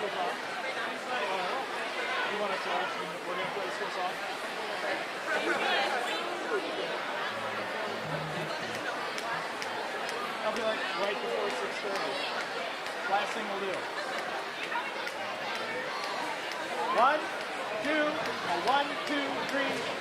You want us to ask him if we're going to play this song? I'll be like right before 6:30. Last thing we'll do. 1, 2, 1, 2, 3.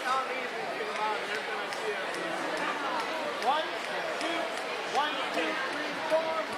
how many of you came out and everything I see is 1, 2, 1, 2, 3, 4.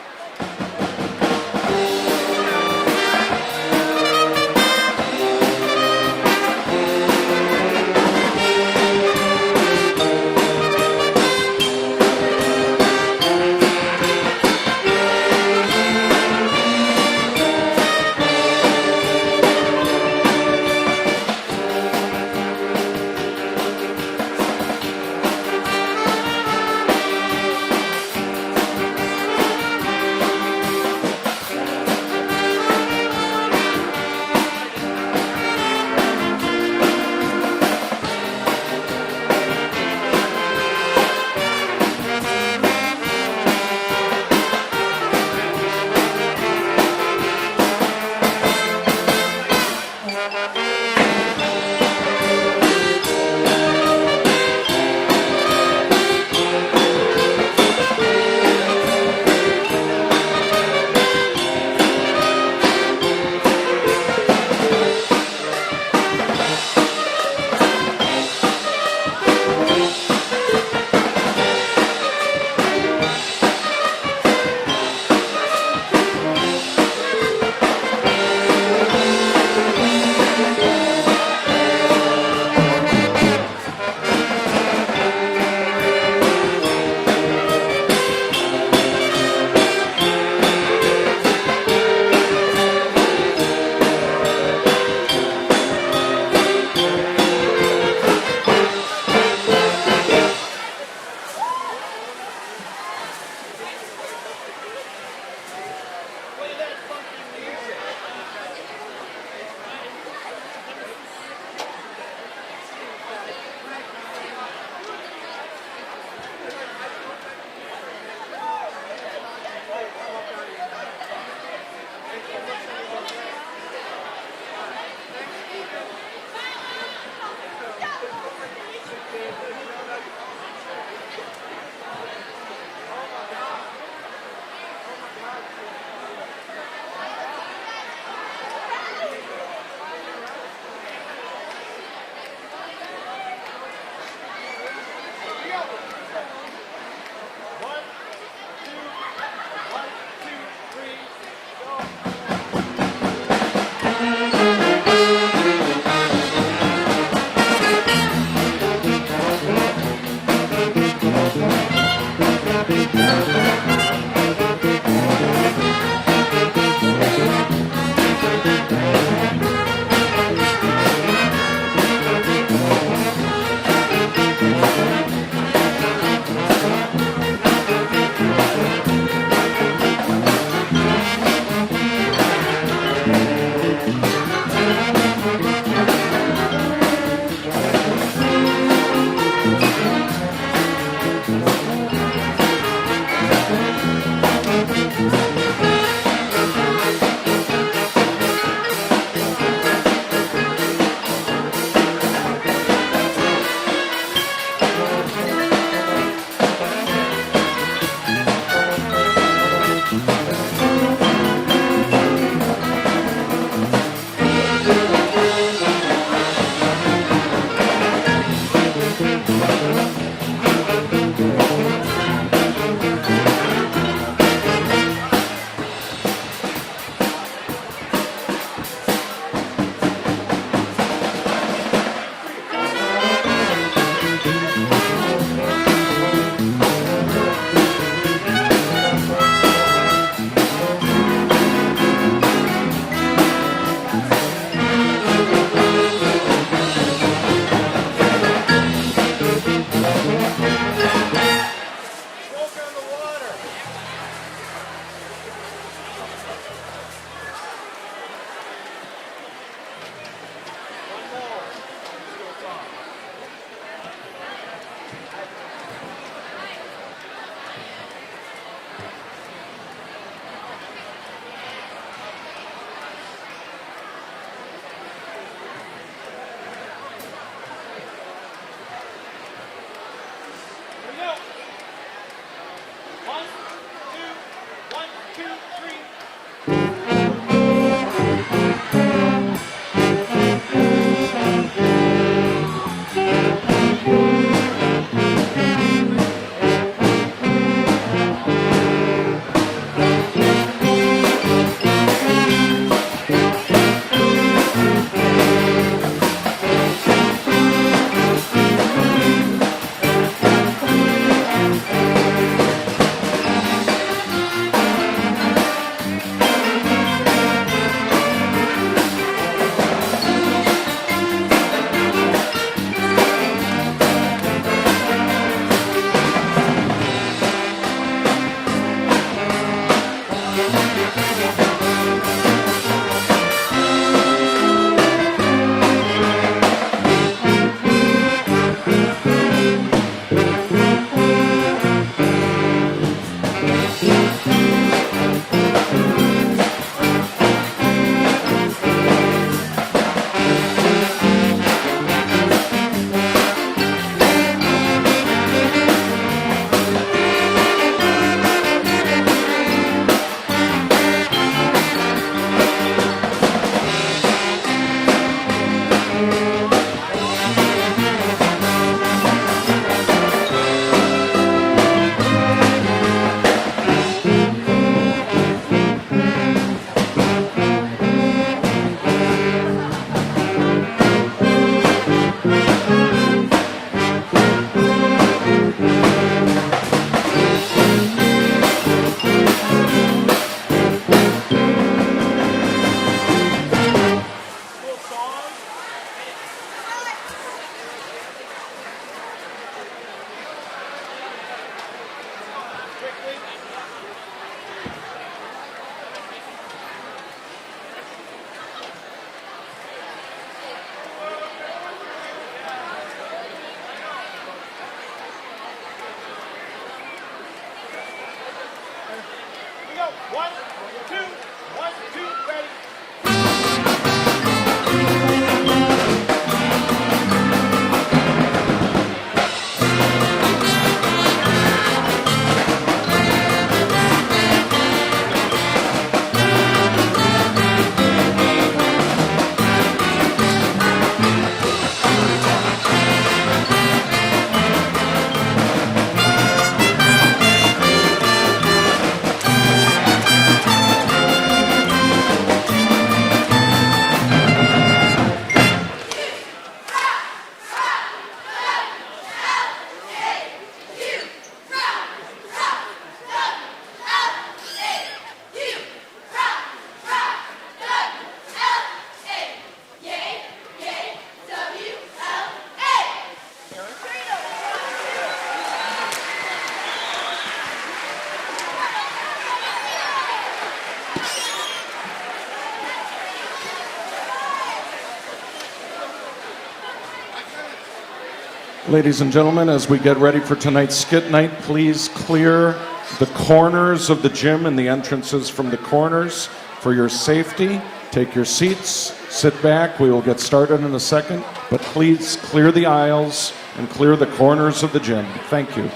Ladies and gentlemen, as we get ready for tonight's skit night, please clear the corners of the gym and the entrances from the corners for your safety. Take your seats, sit back. We will get started in a second, but please clear the aisles and clear the corners of the gym. Thank you.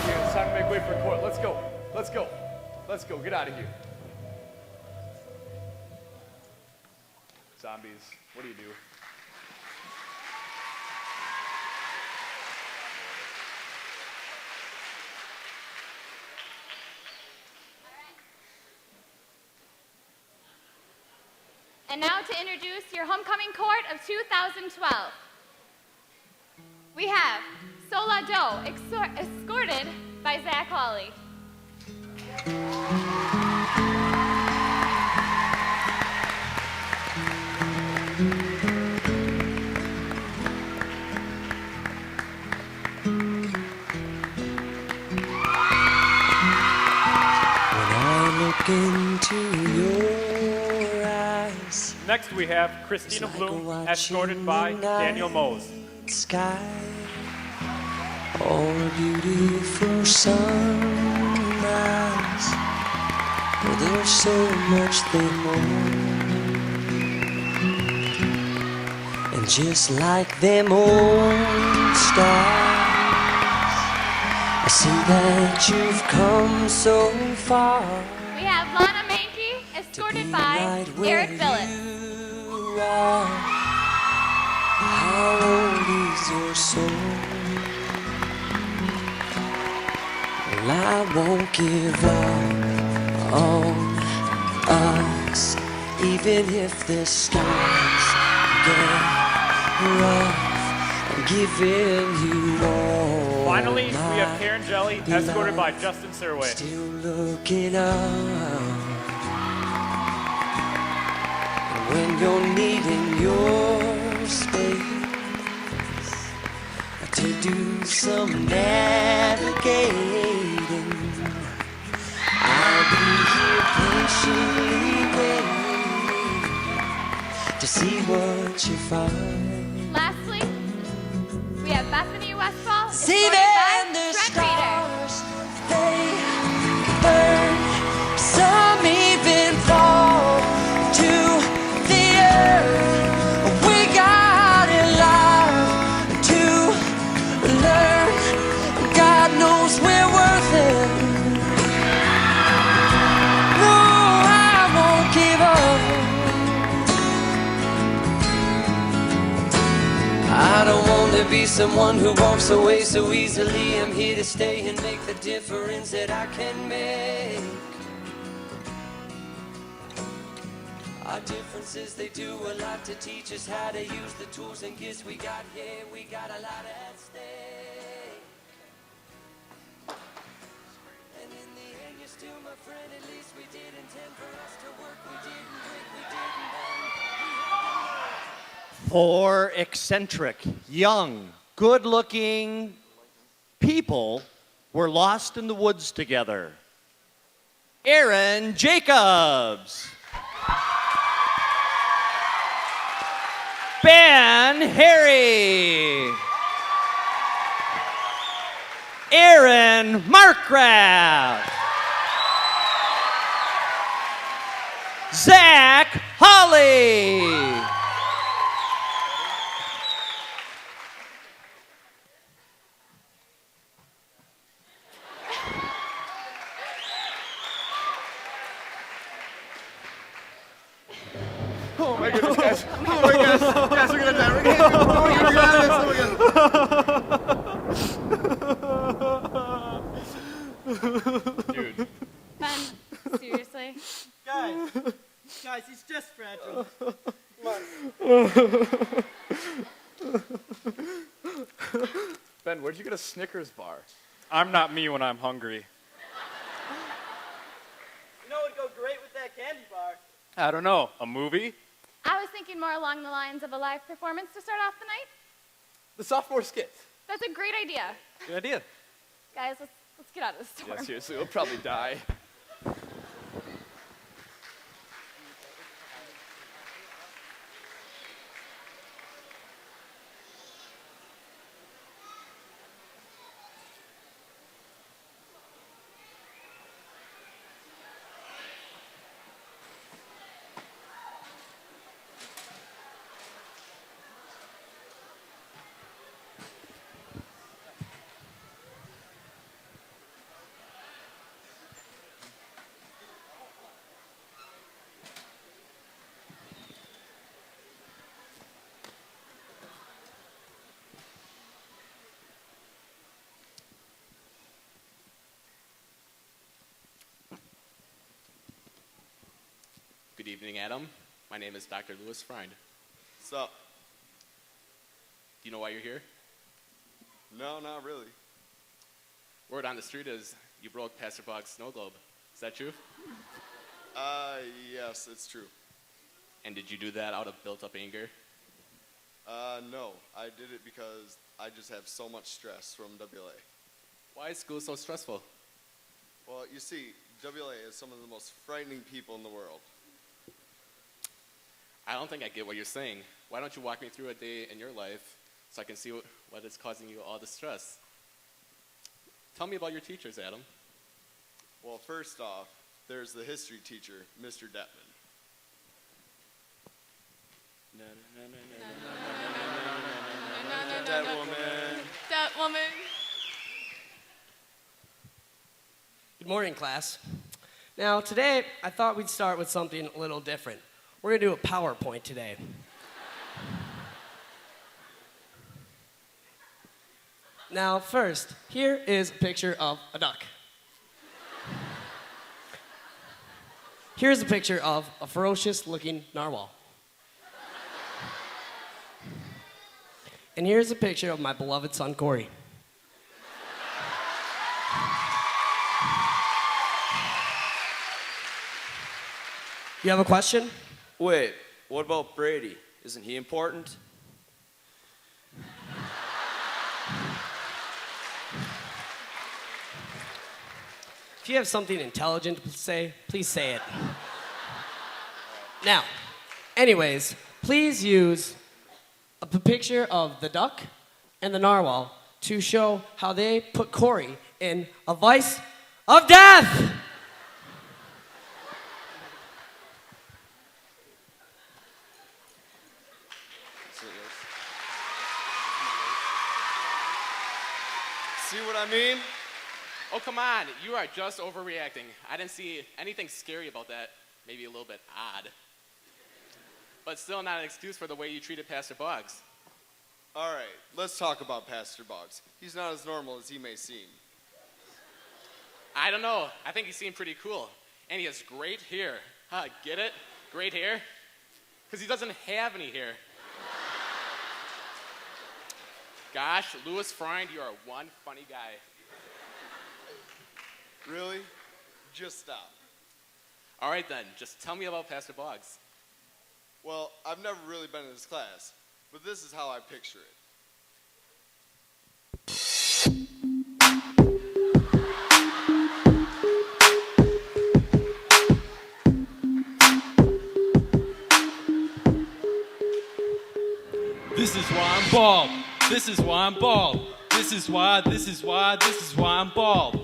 Okay, it's time to make way for court. Let's go. Let's go. Let's go. Get out of here. Zombies, what do you do? And now to introduce your homecoming court of 2012. We have Sola Doe, escorted by Zach Hawley. When I look into your eyes, Next we have Christina it's Bloom, like escorted by watching Daniel Mose. night sky, or a beautiful sunrise, where there's so much they hold. And just like them old stars, I see that you've come so far. We have Lana Mankey, escorted by Right where Eric Phillips. you are. How old is your soul? Well, I won't give up on us, even if the skies get rough. I'm giving you all. Finally, we have my Karen Jelly, escorted by Justin Sirway. Still looking up. When you're needing your space to do some navigating, I'll be here patiently waiting to see what you find. Lastly, we have Bethany Westfall, See escorted then by the Trent Reader. stars, they burn. Some even fall to the earth. We got a lot to learn. God knows we're worth it. No, I won't give up. I don't want to be someone who walks away so easily. I'm here to stay and make the difference that I can make. Our differences, they do a lot to teach us how to use the tools and gifts we got here. We got a lot at stake. And in the end, you're still my friend. At least we did intend for us to work. We didn't break, we didn't bend. Four eccentric, young, good-looking people were lost in the woods together. Aaron Jacobs. Ben Harry. Aaron Markgraf. Zach Holly. Oh my goodness, guys. Oh my goodness. Guys, we're gonna die. We're gonna Dude. Ben, seriously? Guys, he's just fragile. Ben, where'd you get a Snickers bar? I'm not me when I'm hungry. You know what would go great with that candy bar? I don't know, a movie? I was thinking more along the lines of a live performance to start off the night. The sophomore skit. That's a great idea. Good idea. Guys, let's get out of this storm. Yeah, seriously, we'll probably die. Good evening, Adam. My name is Dr. Louis Friend. What's up? Do you know why you're here? No, not really. Word on the street is you broke Pastor Boggs' snow globe. Is that true? Yes, it's true. And did you do that out of built-up anger? No, I did it because I just have so much stress from WLA. Why is school so stressful? Well, you see, WLA is some of the most frightening people in the world. I don't think I get what you're saying. Why don't you walk me through a day in your life so I can see what is causing you all the stress? Tell me about your teachers, Adam. Well, first off, there's the history teacher, Mr. Detman. That woman. That woman. Good morning, class. Now, today, I thought we'd start with something a little different. We're going to do a PowerPoint today. Now, first, here is a picture of a duck. Here's a picture of a ferocious-looking narwhal. And here's a picture of my beloved son, Corey. You have a question? Wait, what about Brady? Isn't he important? If you have something intelligent to say, please say it. Now, anyways, please use a picture of the duck and the narwhal to show how they put Corey in a vice of death. See what I mean? Oh, come on. You are just overreacting. I didn't see anything scary about that. Maybe a little bit odd. But still not an excuse for the way you treated Pastor Boggs. All right, let's talk about Pastor Boggs. He's not as normal as he may seem. I don't know. I think he seemed pretty cool. And he has great hair. Huh, get it? Great hair? Because he doesn't have any hair. Gosh, Louis Friend, you are one funny guy. Really? Just stop. All right then, just tell me about Pastor Boggs. Well, I've never really been in his class, but this is how I picture it. This is why I'm bald. This is why I'm bald. This is why I'm bald. This is why I'm bald.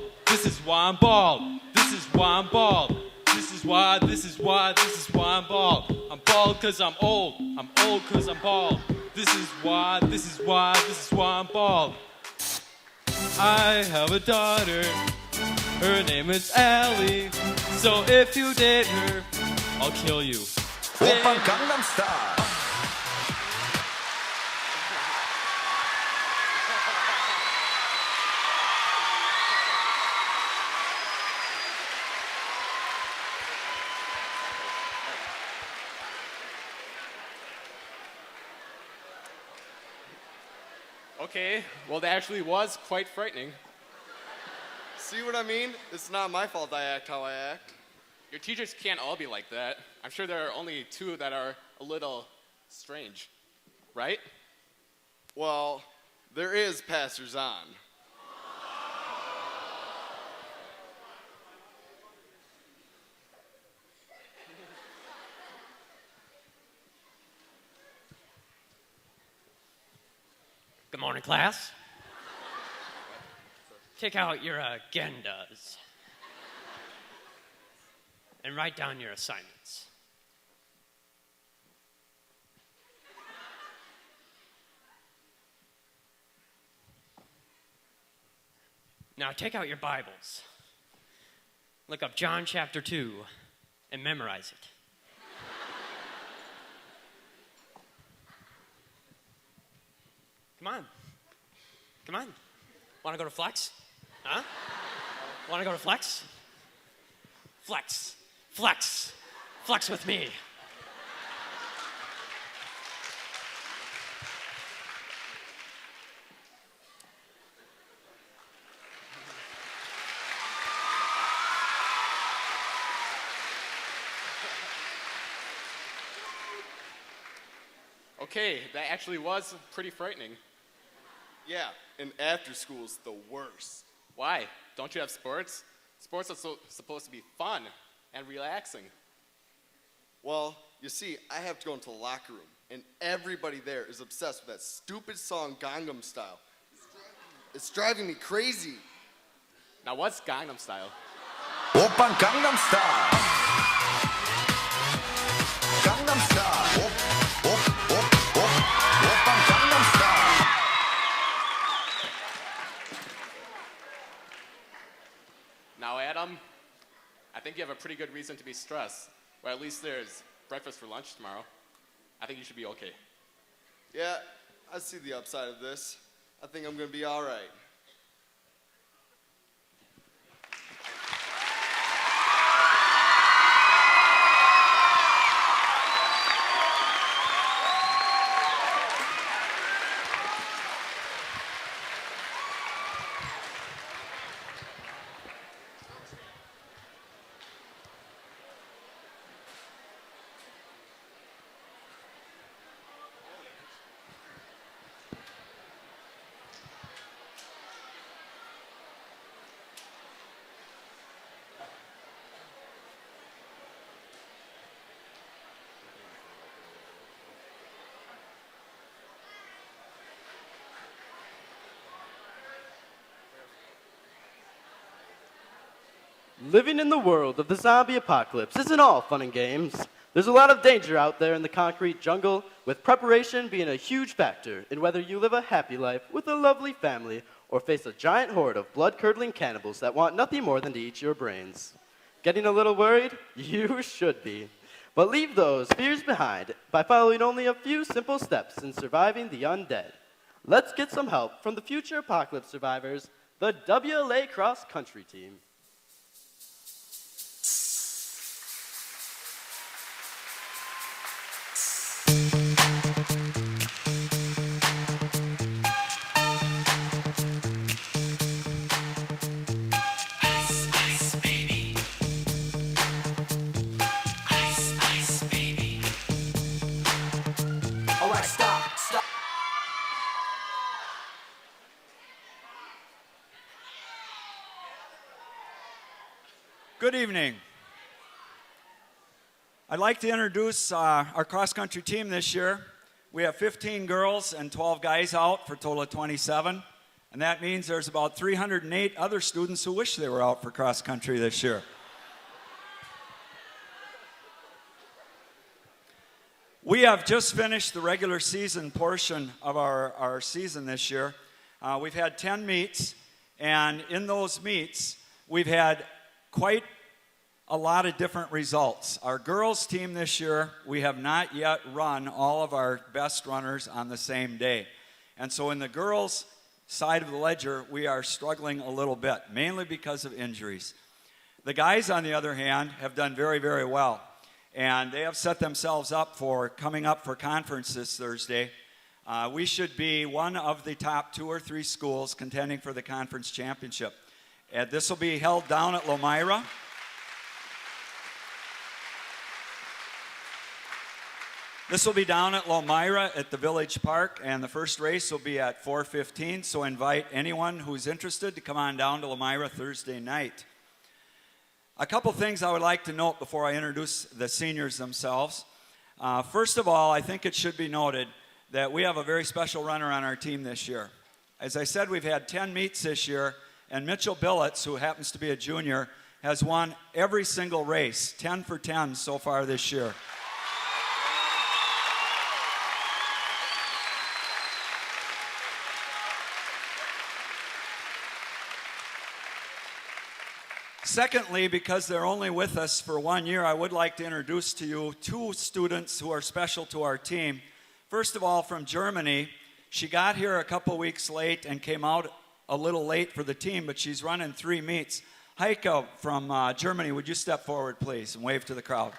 This is why I'm bald. This is why I'm bald. I'm bald cause I'm old. I'm old cause I'm bald. This is why I'm bald. I have a daughter. Her name is Allie. So if you date her, I'll kill you. Oppa Gangnam Style. Okay, well, that actually was quite frightening. See what I mean? It's not my fault I act how I act. Your teachers can't all be like that. I'm sure there are only two that are a little strange, right? Well, there is Pastor Zahn. Good morning, class. Take out your agendas and write down your assignments. Now take out your Bibles, look up John chapter 2, and memorize it. Come on. Want to go to Flex? Huh? Want to go to Flex? Flex. flex with me. Okay, that actually was pretty frightening. Yeah, and after school's the worst. Why? Don't you have sports? Sports are supposed to be fun and relaxing. Well, you see, I have to go into the locker room, and everybody there is obsessed with that stupid song Gangnam Style. It's driving me crazy. Now, what's Gangnam Style? 오빤 Gangnam Style. Gangnam Style. 오빤 Gangnam Style. Now, Adam, I think you have a pretty good reason to be stressed. Or at least there's breakfast for lunch tomorrow. I think you should be okay. Yeah, I see the upside of this. I think I'm gonna be all right. Living in the world of the zombie apocalypse isn't all fun and games. There's a lot of danger out there in the concrete jungle, with preparation being a huge factor in whether you live a happy life with a lovely family or face a giant horde of blood-curdling cannibals that want nothing more than to eat your brains. Getting a little worried? You should be. But leave those fears behind by following only a few simple steps in surviving the undead. Let's get some help from the future apocalypse survivors, the WLA Cross Country Team. Good evening. I'd like to introduce our cross-country team this year. We have 15 girls and 12 guys out for a total of 27. And that means there's about 308 other students who wish they were out for cross-country this year. We have just finished the regular season portion of our season this year. We've had 10 meets, and in those meets, we've had quite a lot of different results. Our girls team this year, we have not yet run all of our best runners on the same day. And so in the girls side of the ledger, we are struggling a little bit, mainly because of injuries. The guys, on the other hand, have done very, very well. And they have set themselves up for coming up for conference this Thursday. We should be one of the top 2 or 3 schools contending for the conference championship. This will be held down at Lomira. This will be down at Lomira at the Village Park, and the first race will be at 4:15, so invite anyone who's interested to come on down to Lomira Thursday night. A couple things I would like to note before I introduce the seniors themselves. First of all, I think it should be noted that we have a very special runner on our team this year. As I said, we've had 10 meets this year, and Mitchell Billets, who happens to be a junior, has won every single race, 10 for 10 so far this year. Secondly, because they're only with us for 1 year, I would like to introduce to you 2 students who are special to our team. First of all, from Germany. She got here a couple weeks late and came out a little late for the team, but she's running 3 meets. Heike from Germany, would you step forward, please, and wave to the crowd?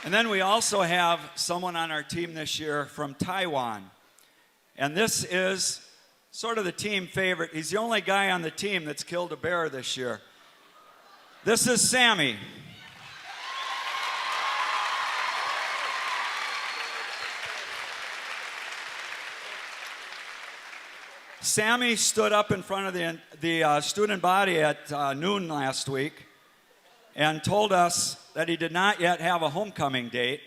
And then we also have someone on our team this year from Taiwan. And this is sort of the team favorite. He's the only guy on the team that's killed a bear this year. This is Sammy. Sammy stood up in front of the student body at noon last week and told us that he did not yet have a homecoming date,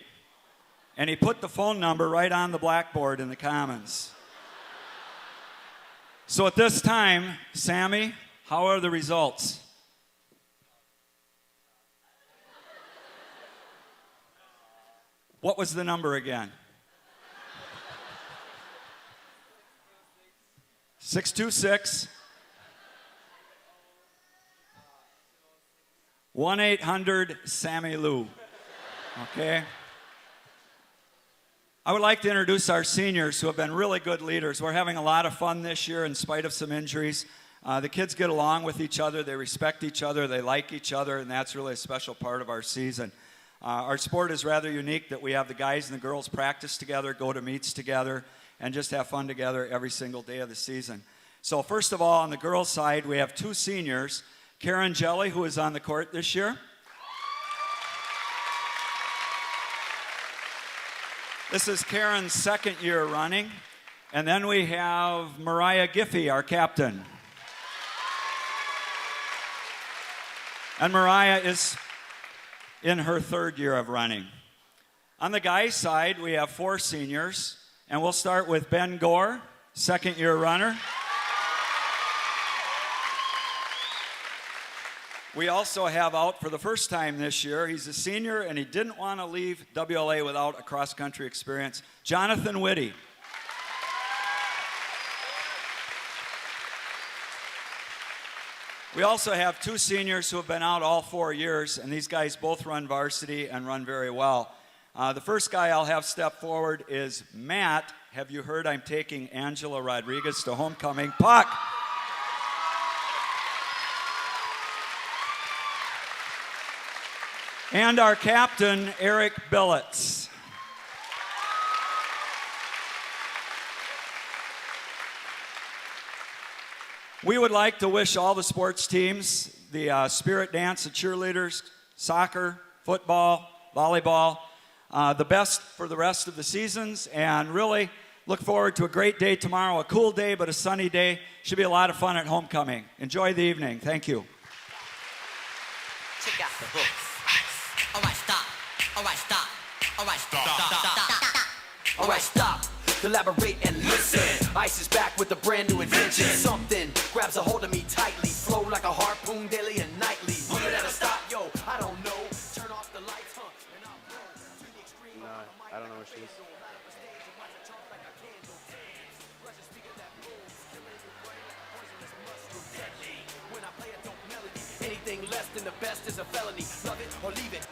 and he put the phone number right on the blackboard in the Commons. So at this time, Sammy, how are the results? What was the number again? 626 1-800-SAMMY-LOU. Okay? I would like to introduce our seniors who have been really good leaders. We're having a lot of fun this year in spite of some injuries. The kids get along with each other, they respect each other, they like each other, and that's really a special part of our season. Our sport is rather unique that we have the guys and the girls practice together, go to meets together, and just have fun together every single day of the season. So first of all, on the girls' side, we have two seniors, Karen Jelly, who is on the court this year. This is Karen's second year running. And then we have Mariah Giffey, our captain. And Mariah is in her third year of running. On the guys' side, we have four seniors. And we'll start with Ben Gore, second year runner. We also have out for the first time this year, he's a senior and he didn't want to leave WLA without a cross-country experience, Jonathan Whitty. We also have two seniors who have been out all 4 years, and these guys both run varsity and run very well. The first guy I'll have step forward is Matt. Have you heard I'm taking Angela Rodriguez to homecoming? Puck. And our captain, Eric Billets. We would like to wish all the sports teams, the spirit dance, the cheerleaders, soccer, football, volleyball, the best for the rest of the seasons, and really look forward to a great day tomorrow, a cool day but a sunny day. Should be a lot of fun at homecoming. Enjoy the evening. Thank you. Check out the hooks. All right, stop. All right, stop. All right, stop. All right, stop. Collaborate and listen. Ice is back with a brand new invention. Something grabs a hold of me tightly. Flow like a harpoon daily and nightly. Will it ever stop? Yo, I don't know. Turn off the lights, huh? And I'll blow to the extreme. No, I don't know where she is. When I play a dope melody, anything less than the best is a felony. Love it or leave it.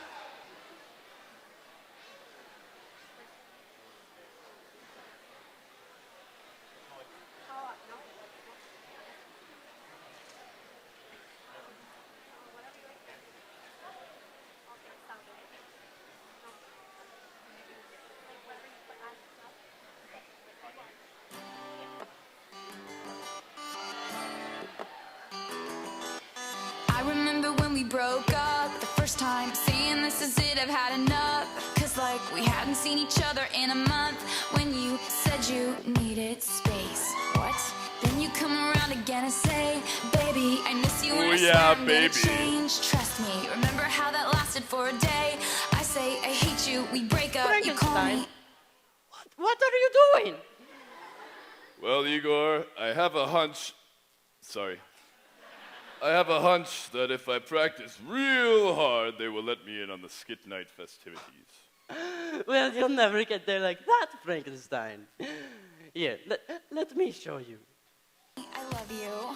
I remember when we broke up the first time, saying this is it, I've had enough. Cause like we hadn't seen each other in a month. When you said you needed space. What? Then you come around again and say, baby, I miss you and I swear I'm gonna change. Trust me, remember how that lasted for a day. I say I hate you, we break up, you call me. What are you doing? Well, Igor, I have a hunch. Sorry. I have a hunch that if I practice real hard, they will let me in on the Skit Night festivities. Well, you'll never get there like that, Frankenstein. Here, let me show you. I love you.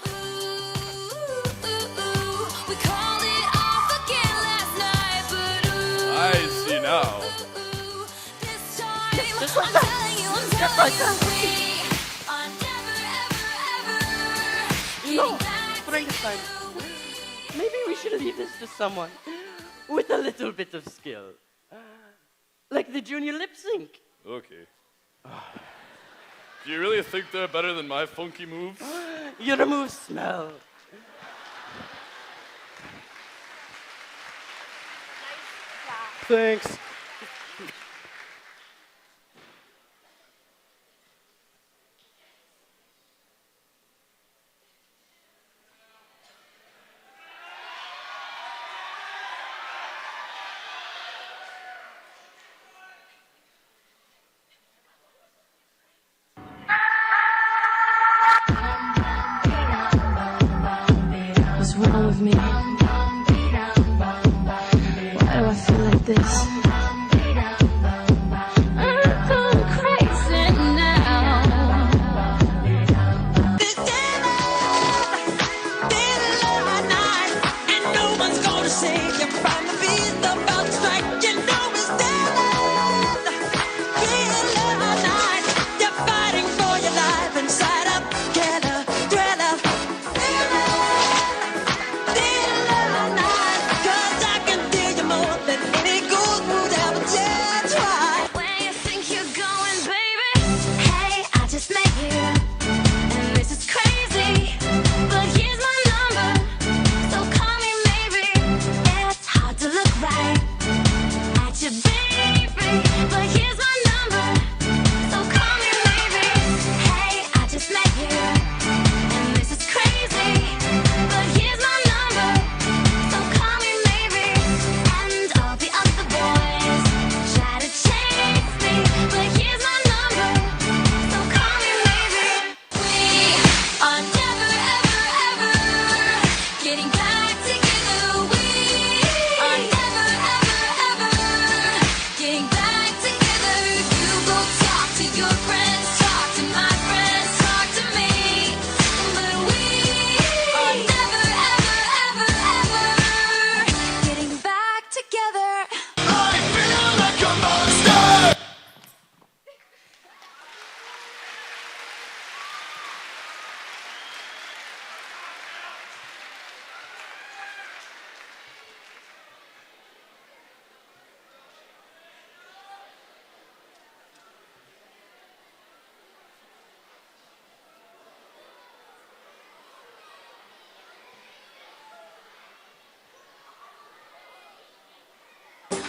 We called it off again last night, but I see now. this time I'm telling you, I'm never, ever, ever No, Frankenstein. Maybe we should leave this to someone with a little bit of skill. Like the junior lip sync. Okay. Do you really think they're better than my funky moves? Your moves smell. Thanks. What's wrong with me? Why do I feel like this? I'm going crazy now. And no one's gonna save you from the beast about to strike. You know it's dead. Thriller night. You're fighting for your life inside a killer thriller. Thriller night. 'Cause I can feel you more than any ghost would ever dare try. Where you think you're going, baby? Hey, I just met you, and this is crazy. But here's my number, so call me maybe. It's hard to look right at you, baby. But here's my number, so call me maybe. Hey, I just met you, and this is crazy. But here's my number, so call me maybe. And all the other boys try to chase me, but here's my number, so call me maybe. We are never, ever, ever getting back together. We are never, ever, ever getting back together. You go talk to your friends, talk to my friends, talk to me. But we are never, ever, ever, ever getting back together. I feel like a monster.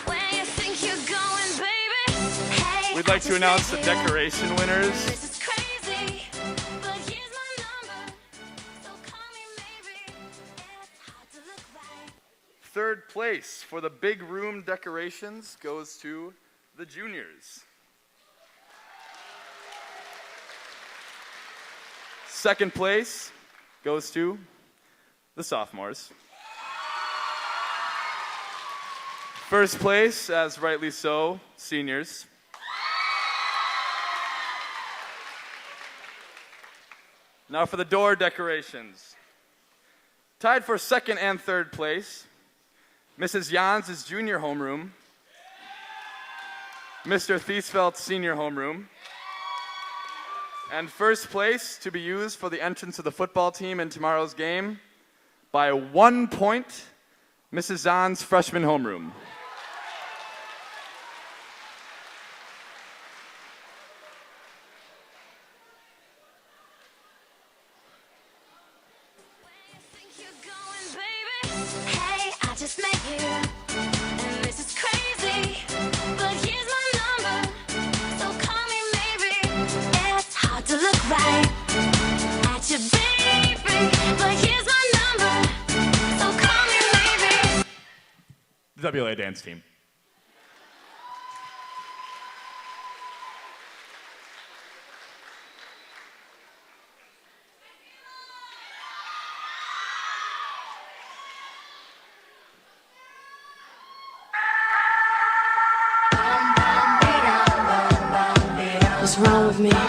Where you think you're going, baby? Hey, We'd like to announce the decoration winners. this is crazy, but here's my number, so call me maybe. It's hard to look right. Third place for the big room decorations goes to the juniors. Second place goes to the sophomores. First place, as rightly so, seniors. Now for the door decorations. Tied for second and third place, Mrs. Jans' junior homeroom, Mr. Thiesfeld's senior homeroom, and first place to be used for the entrance of the football team in tomorrow's game by 1 point, Mrs. Jans' freshman homeroom. Hey, I just met you, and this is crazy. But here's my number, so call me maybe. It's hard to look right at you, baby. But here's my number, so call me maybe. The WLA dance team. What's wrong with me? Why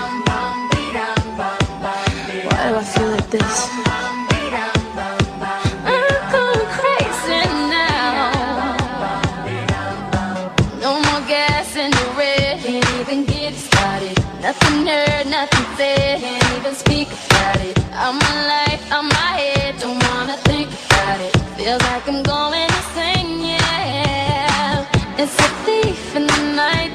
do I feel like this? I'm going crazy now. No more gas in the red. Can't even get started. Nothing heard, nothing said. Can't even speak about it. I'm my life, I'm my head. Don't wanna think about it. Feels like I'm going insane, yeah. It's a thief in the night.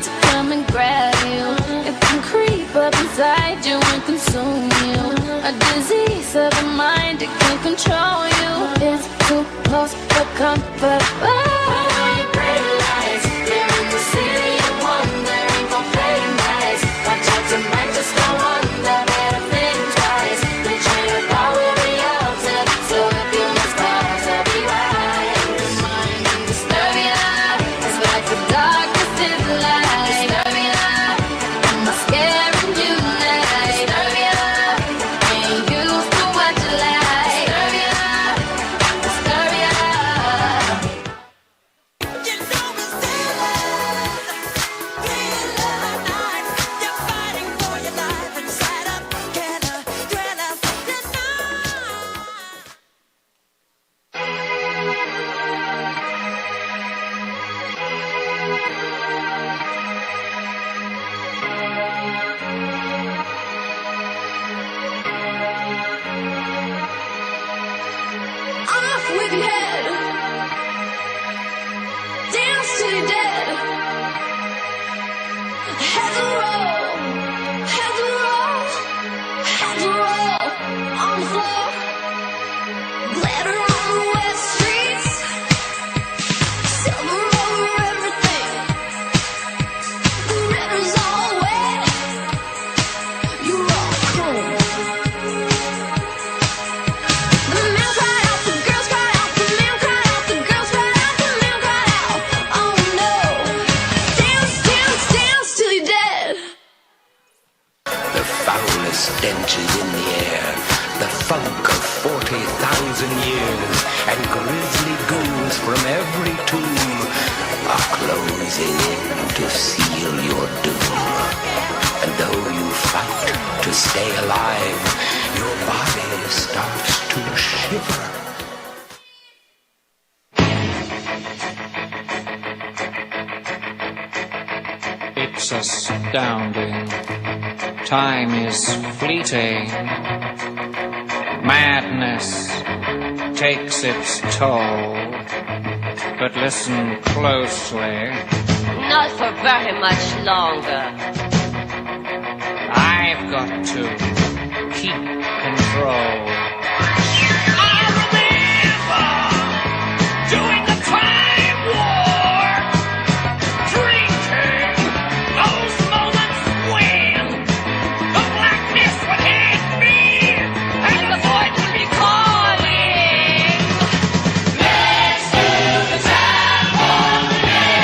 a disease of the mind, it can control you. It's too close for comfort. Oh, you pretty lies. You're in the city of wonder, ain't gon' play nice. Watch out, you might just go under. Better think twice. The chain of power will be altered, so if you miscalls, I'll be right. Mind and disturbia, it's like the darkest is light. Disturbia, am I scaring you now? Disturbia, ain't used to what you like. Disturbia, disturbia. Off with your head. Dance till you're dead. Heads will roll. Heads will roll. Heads will roll on the floor. Glitter on the wet streets. Silver over everything. The river's all wet. You're all cold. The men cried out, the girls cried out, the men cried out, the girls cried out, the men cried out. Oh no. Dance, dance, dance till you're dead. The foulest stench is in the air, the funk of 40,000 years, and grisly ghouls from every tomb are closing in to seal your doom. And though you fight to stay alive, your body starts to shiver. It's astounding. Time is fleeting. Madness takes its toll. But listen closely. Not for very much longer. I've got to keep control. Doing the time war, drinking those moments when the blackness would hate me and the void would be calling. Let's do the time war again.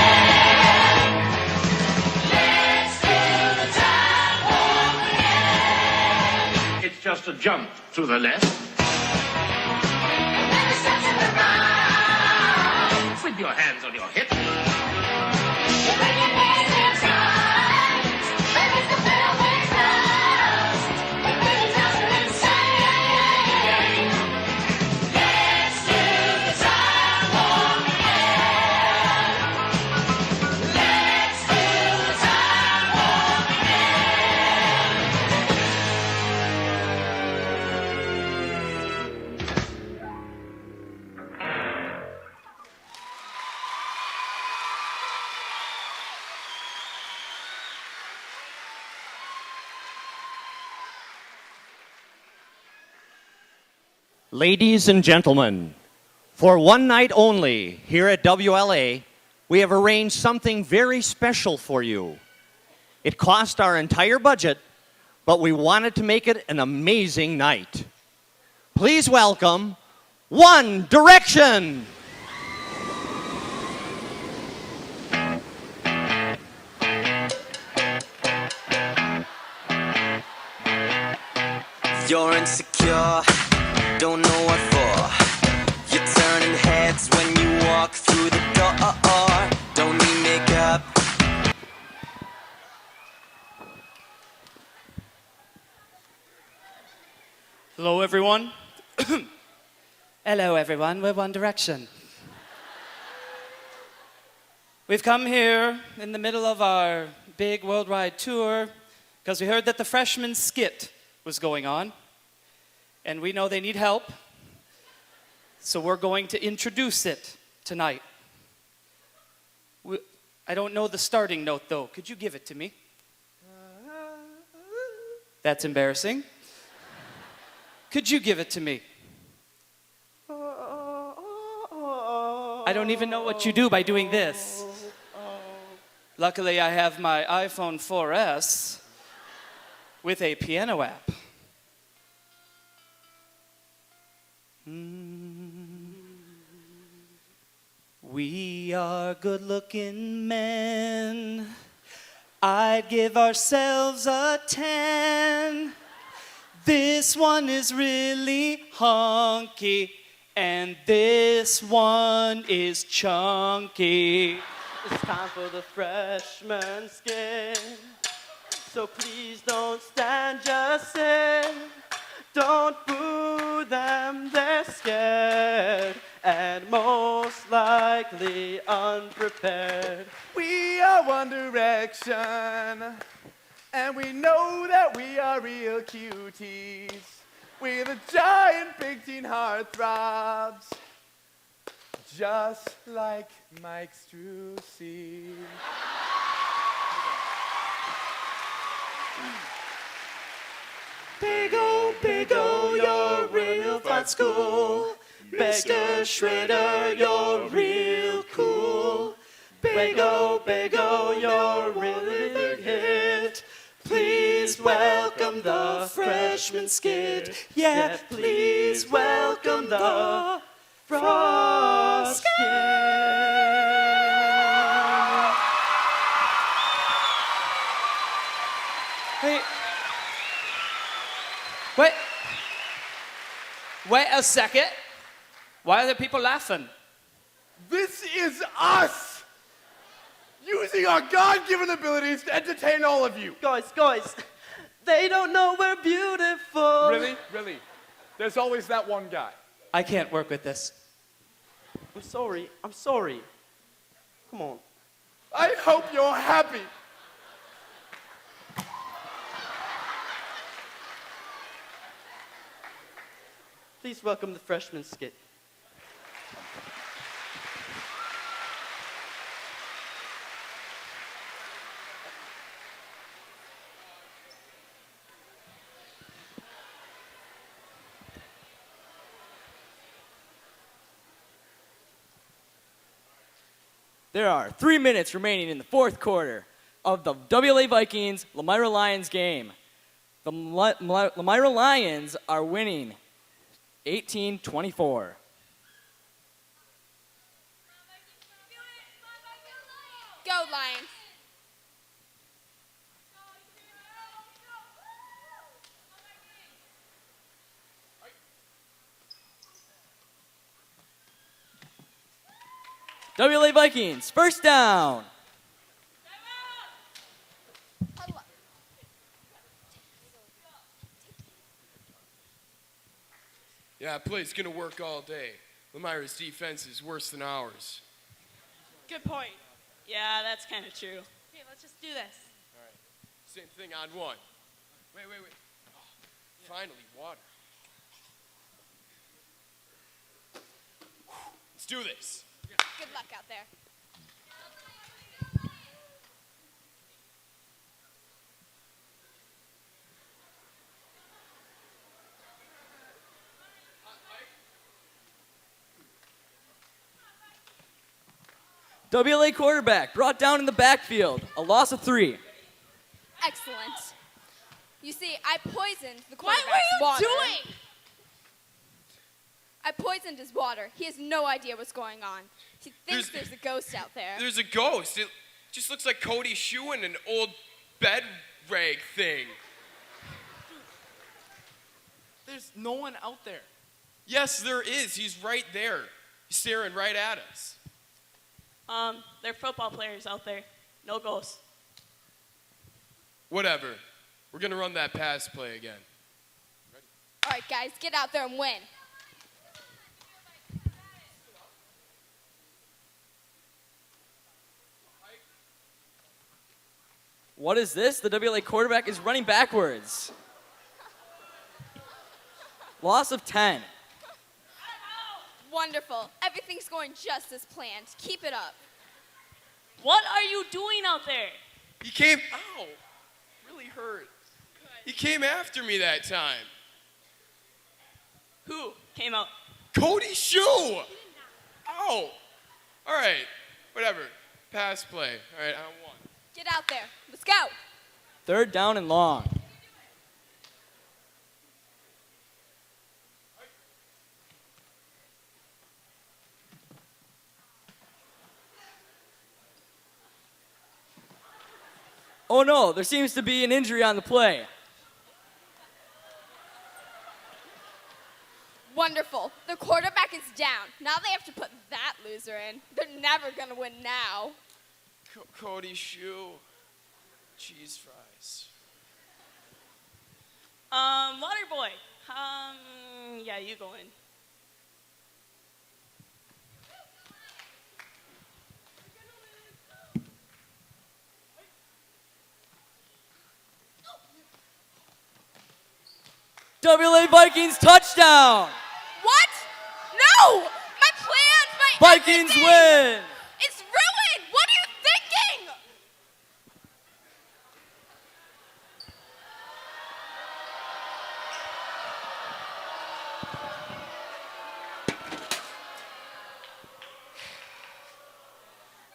Let's do the time war again. It's just a jump to the left. With your hands on your hips. Ladies and gentlemen, for one night only here at WLA, we have arranged something very special for you. It cost our entire budget, but we wanted to make it an amazing night. Please welcome One Direction! You're insecure, don't know what for. You're turning heads when you walk through the door. Don't need makeup. Hello, everyone. Hello, everyone. We're One Direction. We've come here in the middle of our big worldwide tour because we heard that the freshman skit was going on, and we know they need help, so we're going to introduce it tonight. I don't know the starting note, though. Could you give it to me? That's embarrassing. Could you give it to me? I don't even know what you do by doing this. Luckily, I have my iPhone 4S with a piano app. We are good-looking men. I'd give ourselves a 10. This one is really hunky, and this one is chunky. It's time for the freshman skit. So please don't stand, just sit. Don't boo them, they're scared and most likely unprepared. We are One Direction, and we know that we are real cuties. We're the giant big teen heartthrobs, just like Mike Strucy. Big O, you're real fine school. Mr. Shredder, you're real cool. Big O, you're really big hit. Please welcome the freshman skit. Yeah, please welcome the frost skit. Hey. Wait a second. Why are the people laughing? This is us! Using our God-given abilities to entertain all of you. Guys, they don't know we're beautiful. Really? There's always that one guy. I can't work with this. I'm sorry. Come on. I hope you're happy. Please welcome the freshman skit. There are 3 minutes remaining in the fourth quarter of the WLA Vikings Lamira Lions game. The Lamira Lions are winning 18-24. Go, Lions. WLA Vikings, first down. Yeah, that play's gonna work all day. Lamira's defense is worse than ours. Good point. Yeah, that's kind of true. Okay, let's just do this. All right, same thing on one. Wait. Oh, finally, water. Let's do this. Good luck out there. WLA quarterback brought down in the backfield, a loss of 3. Excellent. You see, I poisoned the What quarterback's were water. you doing? I poisoned his water. He has no idea what's going on. He thinks there's a ghost out there. There's a ghost. It just looks like Cody Shue in an old bed rag thing. There's no one out there. Yes, there is. He's right there. He's staring right at us. They're football players out there. No ghosts. Whatever. We're gonna run that pass play again. All right, guys, get out there and win. What is this? The WLA quarterback is running backwards. Loss of 10. Wonderful. Everything's going just as planned. Keep it up. What are you doing out there? He came. Ow! Really hurt. He came after me that time. Who came out? Cody Shue! Oh! All right, whatever. Pass play. All right, on one. Get out there. Let's go. 3rd down and long. Oh no, there seems to be an injury on the play. Wonderful. The quarterback is down. Now they have to put that loser in. They're never going to win now. Cody Shue. Cheese fries. Waterboy. Yeah, you go in. WLA Vikings touchdown! What? No! My plans, my Vikings everything! win! It's ruined! What are you thinking?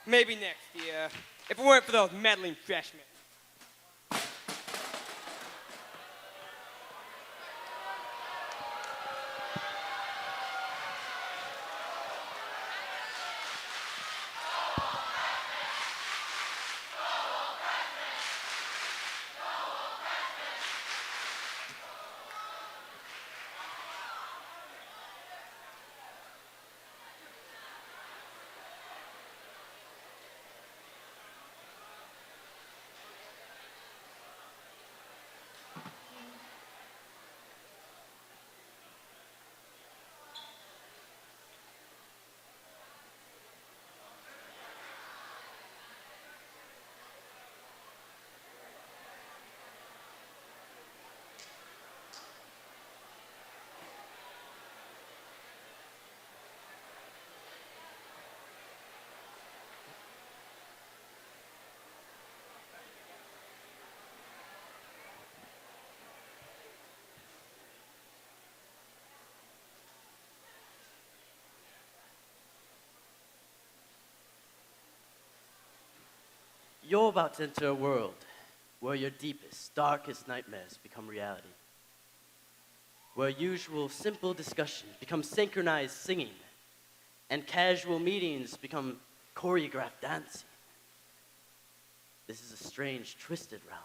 Maybe next year, if it weren't for those meddling freshmen. You're about to enter a world where your deepest, darkest nightmares become reality. Where usual, simple discussion becomes synchronized singing, and casual meetings become choreographed dancing. This is a strange, twisted realm.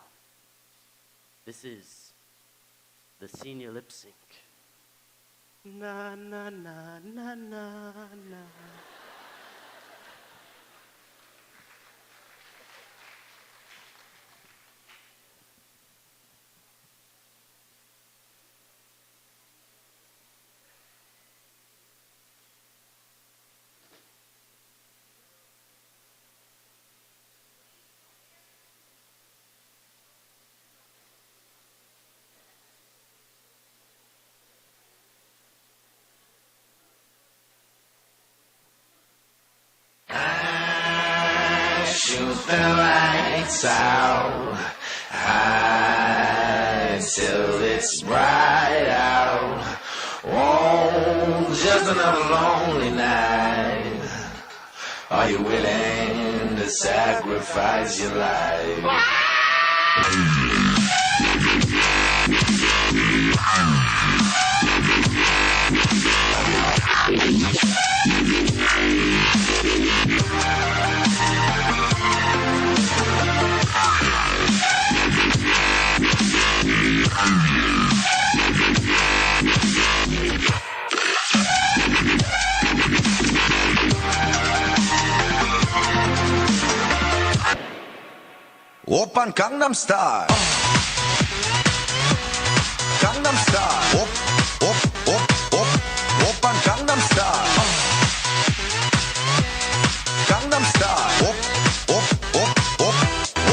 This is the senior lip sync. Na na na na na na. Shoot the lights out high till it's bright out. Oh, just another lonely night. Are you willing to sacrifice your life? Oppan Gangnam Style. Gangnam Style. Oppan Gangnam Style. Gangnam Style.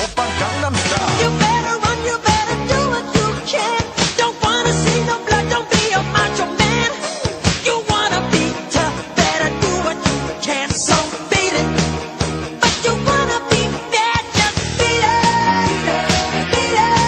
Oppan Gangnam Style. You better run, you better do what you can. Don't wanna see no blood, don't be a macho man. You wanna be tough, better do what you can. So beat it. But you wanna be bad, just beat it. Beat it.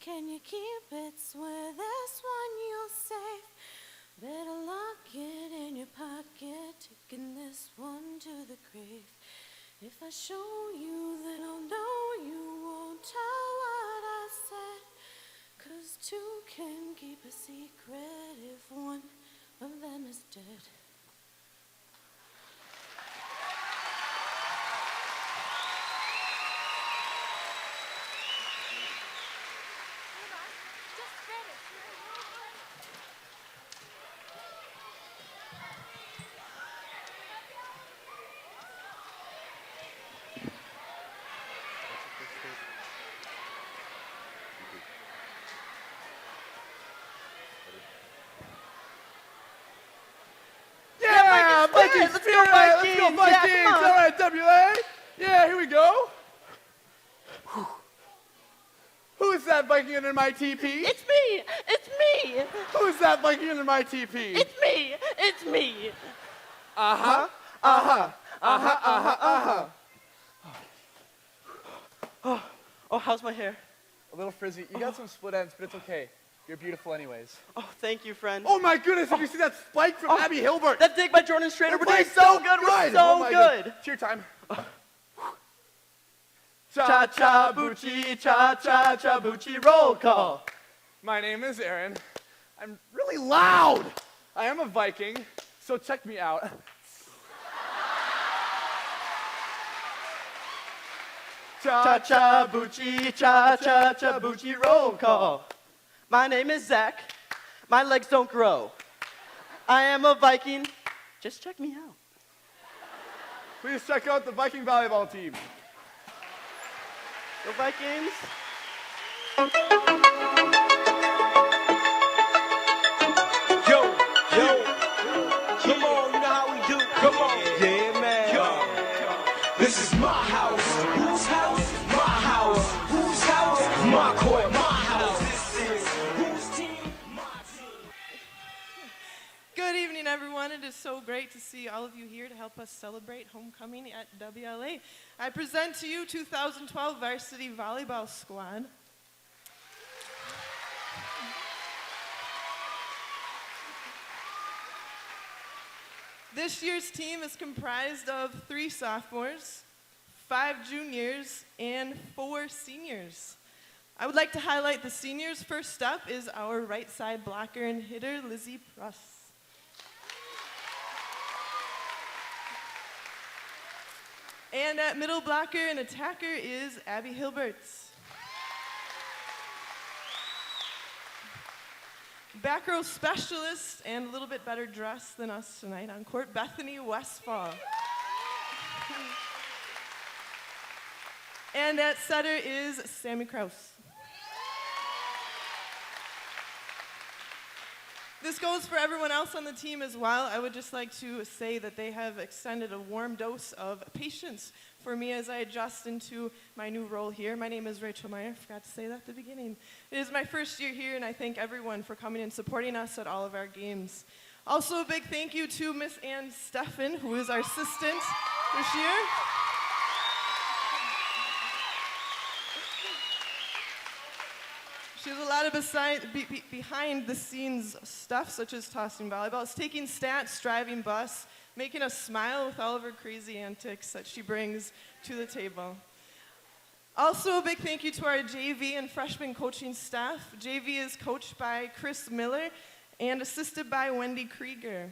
can you keep it? Swear this one you'll save. Better lock it in your pocket, taking this one to the grave. If I show you, then I'll know you won't tell what I said. 'Cause two can keep a secret if one of them is dead. Yeah, Vikings Let's go, spirit! Let's go, Vikings! Vikings! Yeah, come on. All right, WLA. Yeah, here we go. Who is that Viking under my TP? It's me! It's me! Who is that Viking under my TP? It's me! It's me! Uh-huh. Uh-huh. Uh-huh. Uh-huh. Uh-huh. Oh, how's my hair? A little frizzy. You got some split ends, but it's okay. You're beautiful anyways. Oh, thank you, friend. Oh my goodness, did you see that spike from Abby Hilbert? That dig by Jordan Strader. We're That doing play's so good. We're so Oh my good. Cheer time. Cha-cha, boochie, cha-cha, boochie, roll call. My name is Aaron. I'm really loud. I am a Viking, so check me out. Cha-cha, boochie, cha-cha, boochie, roll call. My name is Zach. My legs don't grow. I am a Viking. Just check me out. Please check out the Viking volleyball team. Go Vikings. Yo, come on, you know how we do. Come on, yeah, man. Yo, this is my house. Whose house? My house. Whose house? My court. My house. This is whose team? My team. Good evening, everyone. It is so great to see all of you here to help us celebrate homecoming at WLA. I present to you 2012 Varsity Volleyball Squad. This year's team is comprised of 3 sophomores, 5 juniors, and 4 seniors. I would like to highlight the seniors. First up is our right side blocker and hitter, Lizzie Pruss. And at middle blocker and attacker is Abby Hilberts. Back row specialist and a little bit better dressed than us tonight on court, Bethany Westfall. And at setter is Sammy Kraus. This goes for everyone else on the team as well. I would just like to say that they have extended a warm dose of patience for me as I adjust into my new role here. My name is Rachel Meyer. Forgot to say that at the beginning. It is my first year here, and I thank everyone for coming and supporting us at all of our games. Also, a big thank you to Miss Ann Steffen, who is our assistant this year. She has a lot of behind-the-scenes stuff, such as tossing volleyballs, taking stats, driving bus, making us smile with all of her crazy antics that she brings to the table. Also, a big thank you to our JV and freshman coaching staff. JV is coached by Chris Miller and assisted by Wendy Krieger.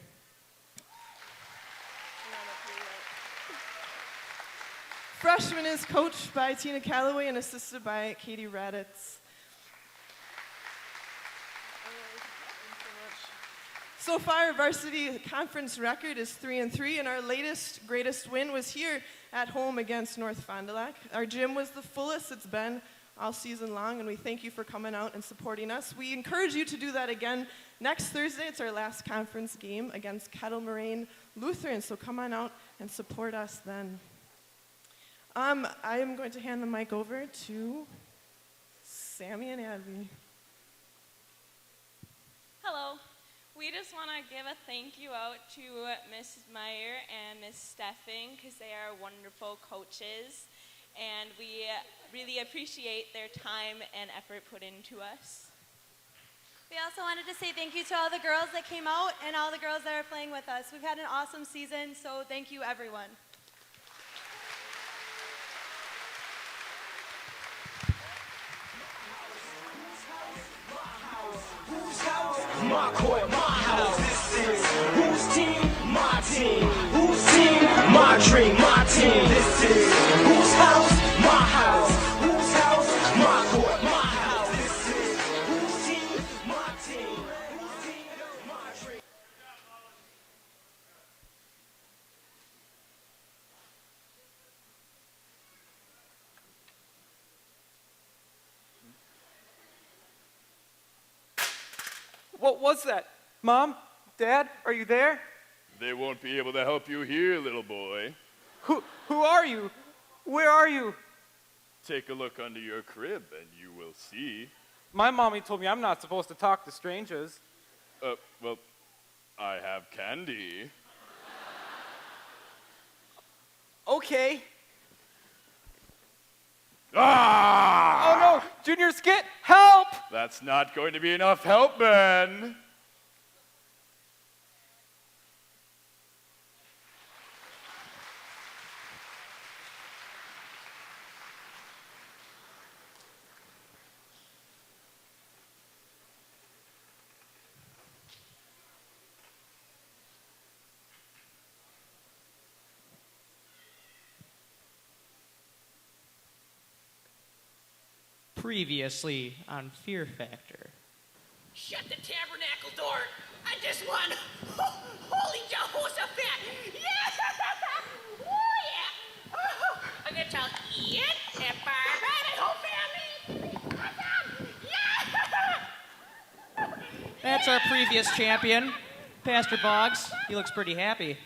Freshman is coached by Tina Calloway and assisted by Katie Raditz. So far, our varsity conference record is 3-3, and our latest, greatest win was here at home against North Fond du Lac. Our gym was the fullest it's been all season long, and we thank you for coming out and supporting us. We encourage you to do that again next Thursday. It's our last conference game against Kettle Moraine Lutheran, so come on out and support us then. I am going to hand the mic over to Sammy and Abby. Hello. We just want to give a thank you out to Ms. Meyer and Ms. Steffing because they are wonderful coaches. and we really appreciate their time and effort put into us. We also wanted to say thank you to all the girls that came out and all the girls that are playing with us. We've had an awesome season, so thank you, everyone. Whose house? My court, my house. This is whose team? My team. Whose team? My dream, my team. This is whose house? My house. Whose house? My court, my house. This is whose team? My team. Whose team? My dream. What was that? Mom? Dad? Are you there? They won't be able to help you here, little boy. Who are you? Where are you? Take a look under your crib and you will see. My mommy told me I'm not supposed to talk to strangers. Well, I have candy. Okay. Ah! Oh no! Junior Skit, help! That's not going to be enough help, Ben. Previously on Fear Factor. Shut the tabernacle door! I just won! Holy Jehoshaphat! Yeah! Oh, yeah! Oh, I'm gonna tell Ian and Barbara and the whole family! Awesome! Yeah! That's our previous champion, Pastor Boggs. He looks pretty happy.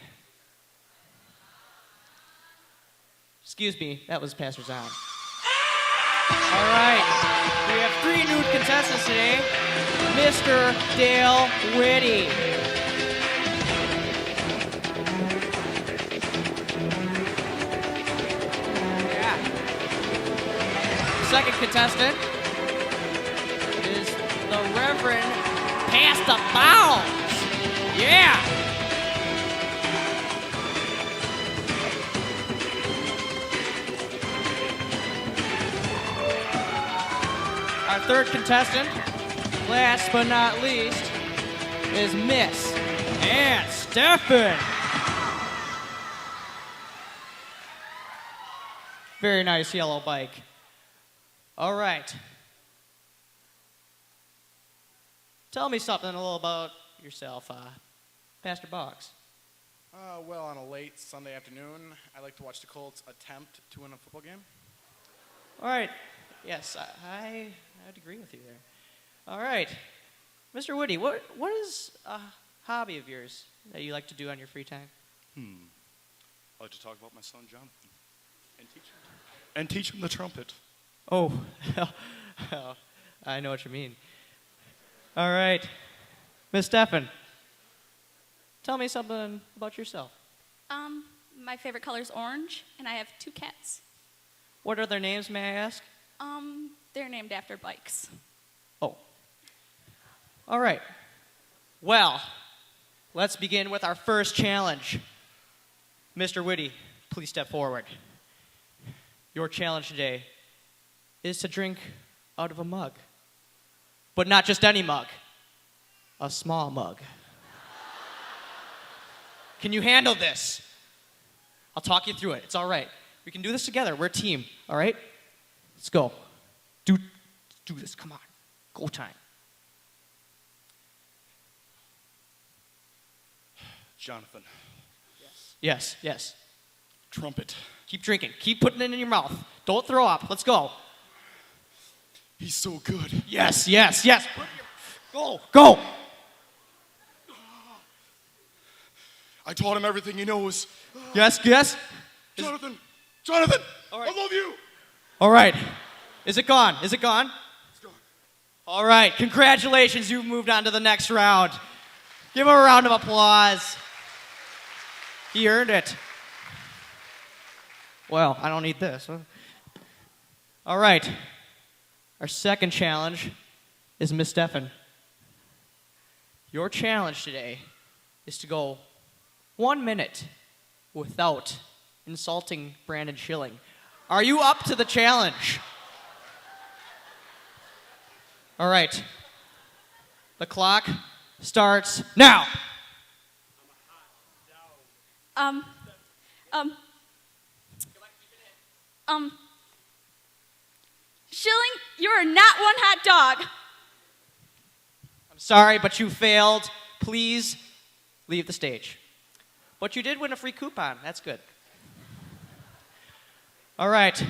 Excuse me, that was Pastor Zahn. All right, we have 3 new contestants today. Mr. Dale Whitty. Yeah. Second contestant is the Reverend Pastor Boggs. Yeah. Our third contestant, last but not least, is Miss Ann Steffen. Very nice yellow bike. All right. Tell me something a little about yourself, Pastor Boggs. Well, on a late Sunday afternoon, I like to watch the Colts attempt to win a football game. All right. Yes, I would agree with you there. All right. Mr. Whitty, what is a hobby of yours that you like to do on your free time? I like to talk about my son, Jonathan, and teach him the trumpet. Oh, I know what you mean. All right. Miss Steffen, tell me something about yourself. My favorite color is orange, and I have 2 cats. What are their names, may I ask? They're named after bikes. Oh. All right. Well, let's begin with our first challenge. Mr. Whitty, please step forward. Your challenge today is to drink out of a mug. But not just any mug. A small mug. Can you handle this? I'll talk you through it. It's all right. We can do this together. We're a team, all right? Let's go. Do this. Come on. Go time. Jonathan. Yes. Trumpet. Keep drinking. Keep putting it in your mouth. Don't throw up. Let's go. He's so good. Yes. Go. I taught him everything he knows. Yes. Jonathan, All right. I love you. All right. Is it gone? It's gone. All right. Congratulations. You've moved on to the next round. Give him a round of applause. He earned it. Well, I don't need this. All right. Our second challenge is Miss Steffen. Your challenge today is to go 1 minute without insulting Brandon Schilling. Are you up to the challenge? All right. The clock starts now. Schilling, you are not one hot dog. I'm sorry, but you failed. Please leave the stage. But you did win a free coupon. That's good. All right.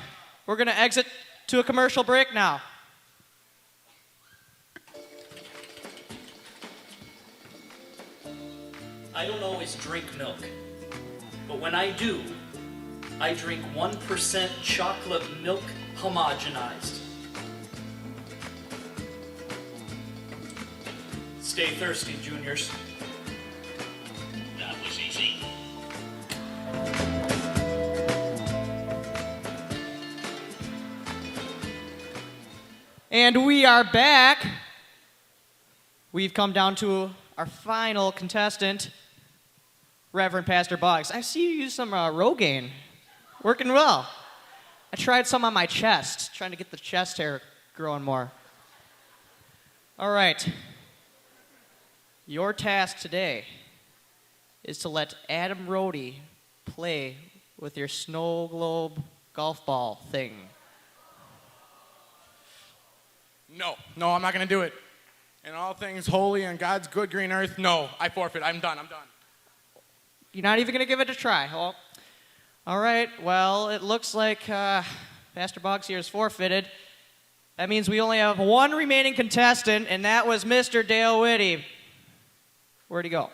We're going to exit to a commercial break now. I don't always drink milk, but when I do, I drink 1% chocolate milk homogenized. Stay thirsty, juniors. That was easy. And we are back. We've come down to our final contestant, Reverend Pastor Boggs. I see you use some Rogaine. Working well. I tried some on my chest, trying to get the chest hair growing more. All right. Your task today is to let Adam Rohde play with your snow globe golf ball thing. No, I'm not going to do it. And all things holy on God's good green earth, no, I forfeit. I'm done. You're not even going to give it a try. Well, all right. Well, it looks like Pastor Boggs here is forfeited. That means we only have one remaining contestant, and that was Mr. Dale Whitty. Where'd he go?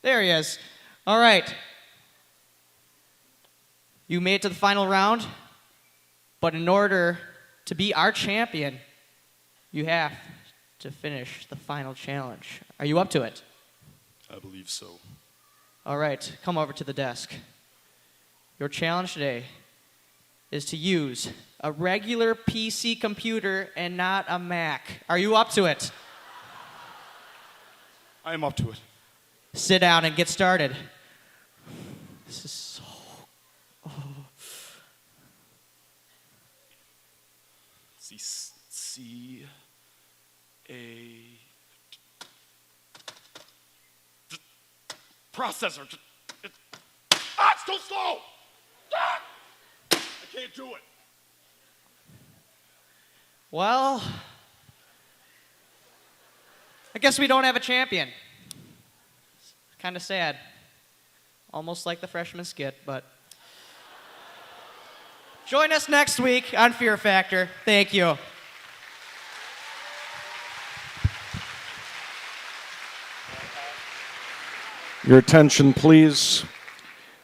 There he is. All right. You made it to the final round, but in order to be our champion, you have to finish the final challenge. Are you up to it? I believe so. All right, come over to the desk. Your challenge today is to use a regular PC computer and not a Mac. Are you up to it? I am up to it. Sit down and get started. This is so... Processor. It's too slow. I can't do it. Well, I guess we don't have a champion. Kind of sad. Almost like the freshman skit, but... Join us next week on Fear Factor. Thank you. Your attention, please.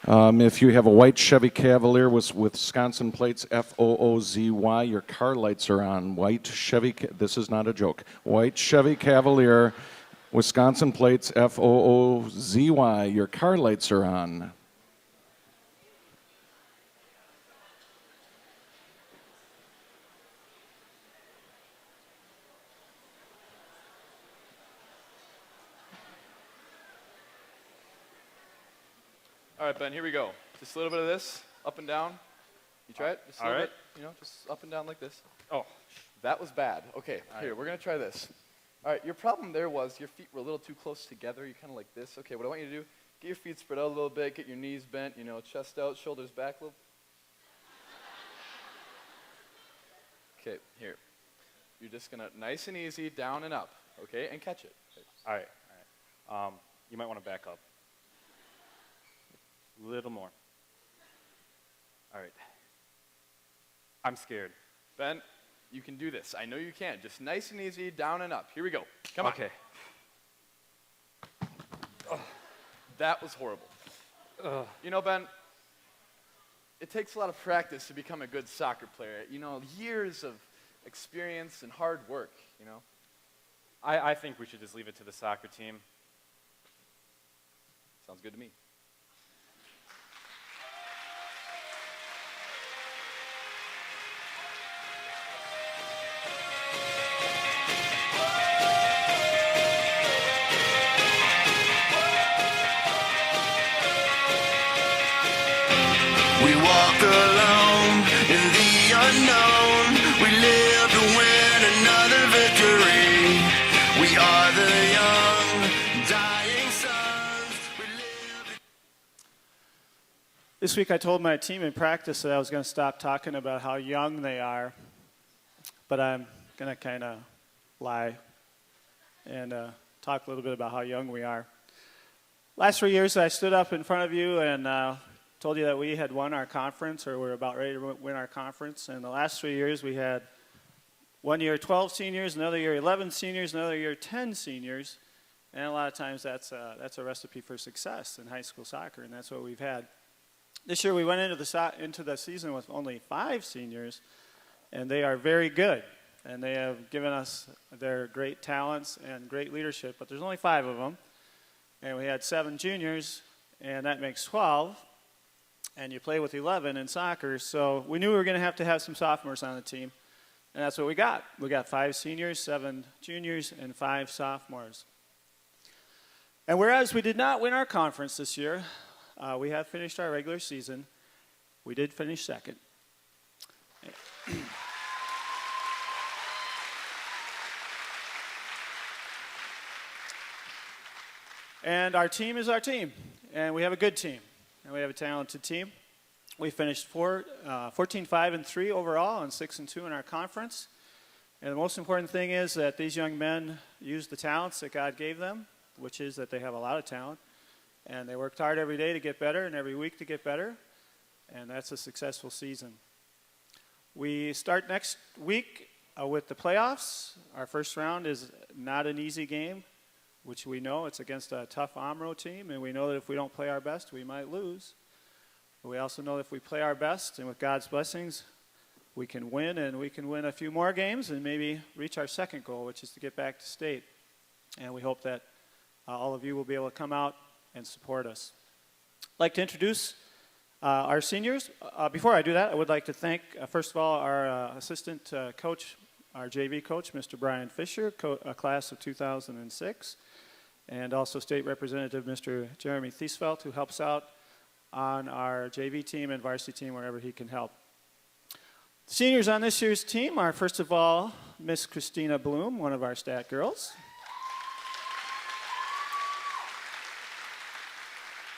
If you have a white Chevy Cavalier with Wisconsin plates FOOZY, your car lights are on. White Chevy, this is not a joke. White Chevy Cavalier, Wisconsin plates FOOZY, your car lights are on. All right, Ben, here we go. Just a little bit of this, up and down. You try it? Just a little bit, just up and down like this. Oh, that was bad. Okay, here, we're going to try this. All right, your problem there was your feet were a little too close together. You're kind of like this. Okay, what I want you to do, get your feet spread out a little bit, get your knees bent, chest out, shoulders back a little. Okay, here. You're just going to, nice and easy, down and up, okay, and catch it. All right. You might want to back up. A little more. All right. I'm scared. Ben, you can do this. I know you can. Just nice and easy, down and up. Here we go. Come on. Okay. That was horrible. Ben, it takes a lot of practice to become a good soccer player. Years of experience and hard work, I think we should just leave it to the soccer team. Sounds good to me. walk alone in the unknown. We live to win another victory. We are the young, dying sons. This week I told my team in practice that I was going to stop talking about how young they are, but I'm going to kind of lie and talk a little bit about how young we are. Last 3 years I stood up in front of you and told you that we had won our conference, or we're about ready to win our conference. And the last 3 years we had 1 year 12 seniors, another year 11 seniors, another year 10 seniors. And a lot of times that's a recipe for success in high school soccer, and that's what we've had. This year we went into the season with only 5 seniors, and they are very good. And they have given us their great talents and great leadership, but there's only 5 of them. And we had 7 juniors, and that makes 12. And you play with 11 in soccer, so we knew we were going to have some sophomores on the team. And that's what we got. We got 5 seniors, 7 juniors, and 5 sophomores. And whereas we did not win our conference this year, we have finished our regular season. We did finish second. And our team is our team, and we have a good team, and we have a talented team. We finished 14-5-3 overall and 6-2 in our conference. And the most important thing is that these young men used the talents that God gave them, which is that they have a lot of talent. And they worked hard every day to get better and every week to get better. And that's a successful season. We start next week with the playoffs. Our first round is not an easy game, which we know. It's against a tough Omro team. And we know that if we don't play our best, we might lose. But we also know that if we play our best and with God's blessings, we can win, and we can win a few more games and maybe reach our second goal, which is to get back to state. And we hope that all of you will be able to come out and support us. I'd like to introduce our seniors. Before I do that, I would like to thank, first of all, our assistant coach, our JV coach, Mr. Brian Fisher, a class of 2006, and also State Representative Mr. Jeremy Thiesfeld, who helps out on our JV team and varsity team wherever he can help. The seniors on this year's team are, first of all, Miss Christina Bloom, one of our stat girls.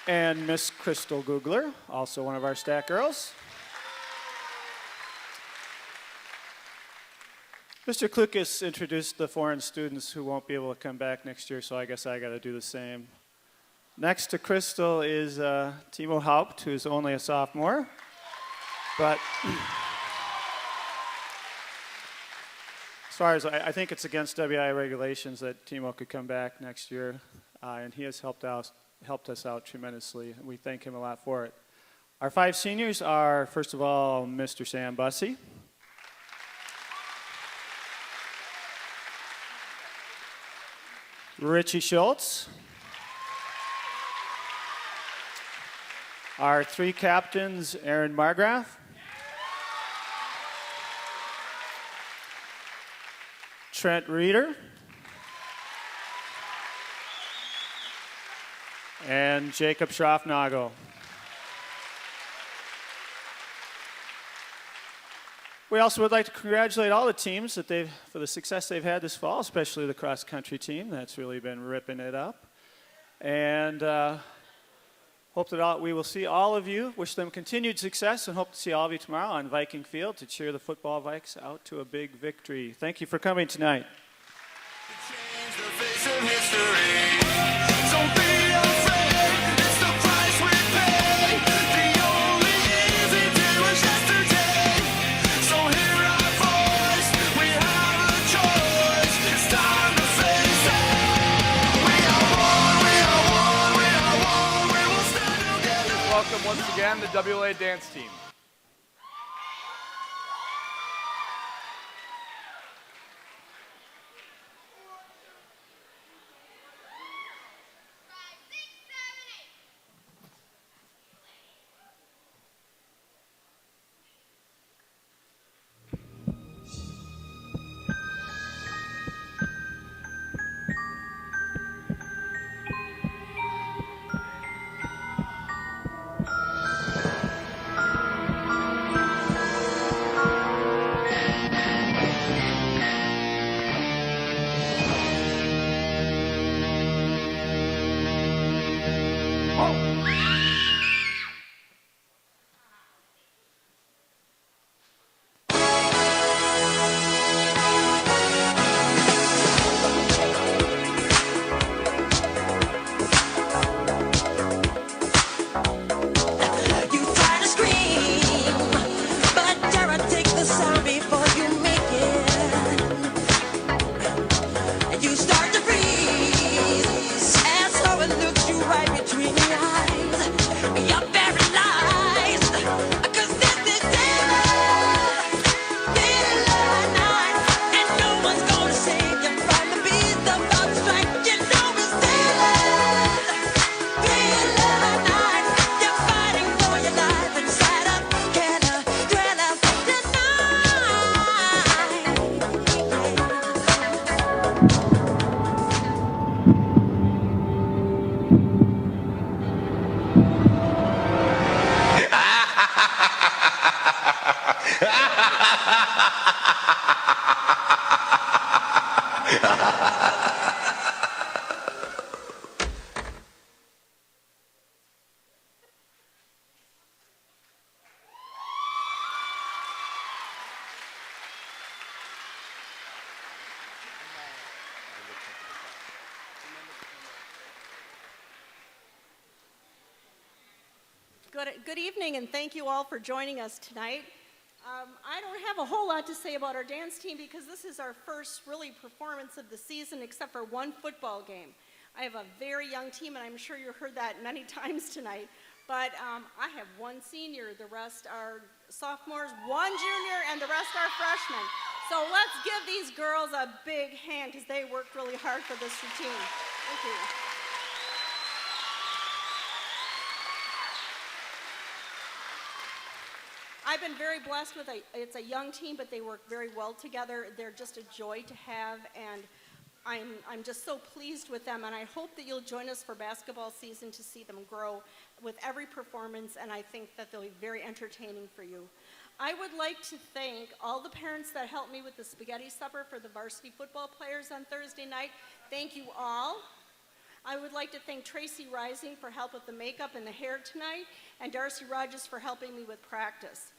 And Miss Crystal Googler, also one of our stat girls. Mr. Klukas introduced the foreign students who won't be able to come back next year, so I guess I got to do the same. Next to Crystal is Timo Haupt, who's only a sophomore. But as far as I think it's against WLA regulations that Timo could come back next year, and he has helped us out tremendously. We thank him a lot for it. Our 5 seniors are, first of all, Mr. Sam Bussey. Richie Schultz. Our 3 captains, Aaron Margraff. Trent Reeder. And Jacob Schroffnagel. We also would like to congratulate all the teams for the success they've had this fall, especially the cross-country team that's really been ripping it up. And hope that we will see all of you. Wish them continued success, and hope to see all of you tomorrow on Viking Field to cheer the football Vikes out to a big victory. Thank you for coming tonight. Welcome once again the WLA dance team. Good evening, and thank you all for joining us tonight. I don't have a whole lot to say about our dance team because this is our first really performance of the season except for one football game. I have a very young team, and I'm sure you heard that many times tonight. But I have one senior, the rest are sophomores, one junior, and the rest are freshmen. So let's give these girls a big hand because they worked really hard for this routine. Thank you. I've been very blessed with it's a young team, but they work very well together. They're just a joy to have, and I'm just so pleased with them, and I hope that you'll join us for basketball season to see them grow with every performance, and I think that they'll be very entertaining for you. I would like to thank all the parents that helped me with the spaghetti supper for the varsity football players on Thursday night. Thank you all. I would like to thank Tracy Rising for help with the makeup and the hair tonight, and Darcy Rogers for helping me with practice.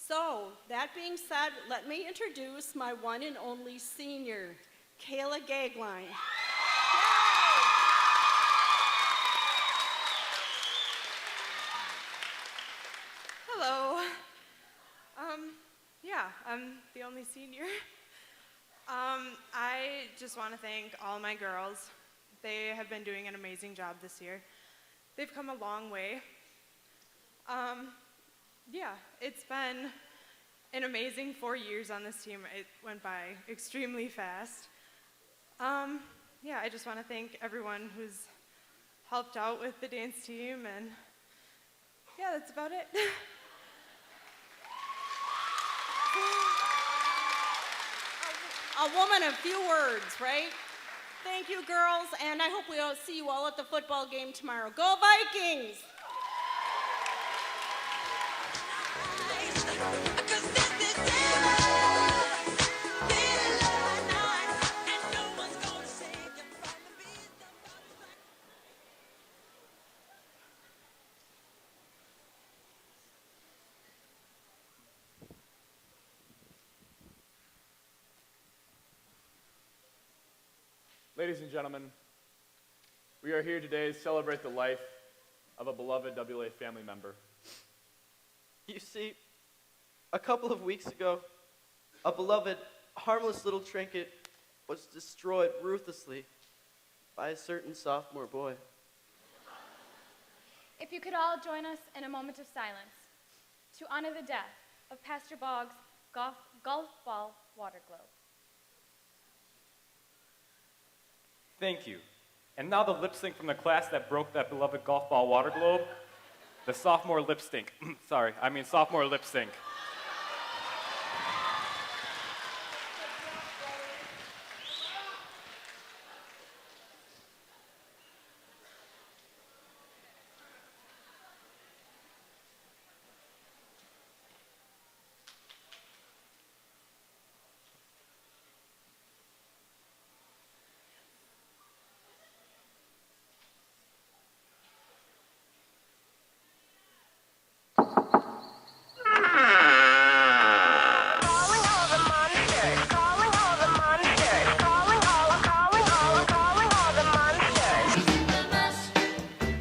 So, that being said, let me introduce my one and only senior, Kayla Gagline. Hello. Yeah, I'm the only senior. I just want to thank all my girls. They have been doing an amazing job this year. They've come a long way. Yeah, it's been an amazing 4 years on this team. It went by extremely fast. Yeah, I just want to thank everyone who's helped out with the dance team, and yeah, that's about it. A woman of few words, right? Thank you, girls, and I hope we'll see you all at the football game tomorrow. Go Vikings! Ladies and gentlemen, we are here today to celebrate the life of a beloved WLA family member. You see, a couple of weeks ago, a beloved, harmless little trinket was destroyed ruthlessly by a certain sophomore boy. If you could all join us in a moment of silence to honor the death of Pastor Boggs' golf ball water globe. Thank you. And now the lip sync from the class that broke that beloved golf ball water globe, the sophomore lip sync. Sophomore lip sync.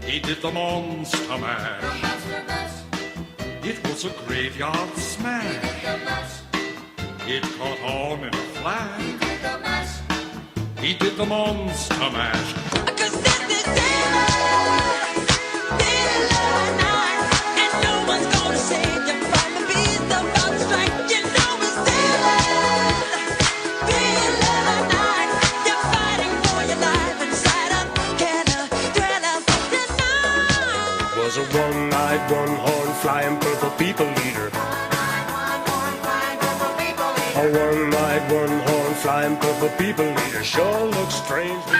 He did the monster mash. It was a graveyard smash. It caught on in a flash. He did the monster mash. Was a one-eyed, one-horn, flying purple people eater. A one-eyed, one-horn, flying purple people eater sure looks strange to me.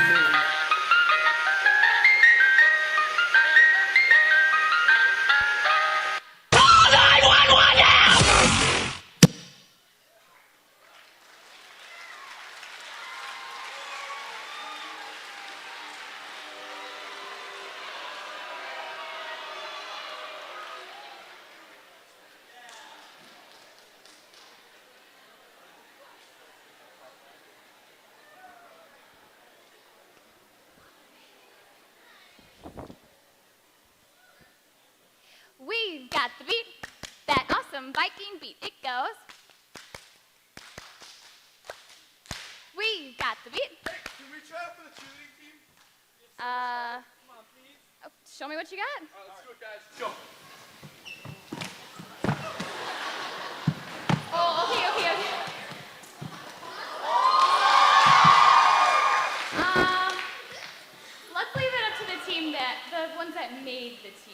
got the beat, that awesome Viking beat. It goes. We got the beat. Hey, can we try out for the cheerleading team? Oh, show me what you got. All right, let's do it, guys. Jump. Oh, okay. Let's leave it up to the team the ones that made the team.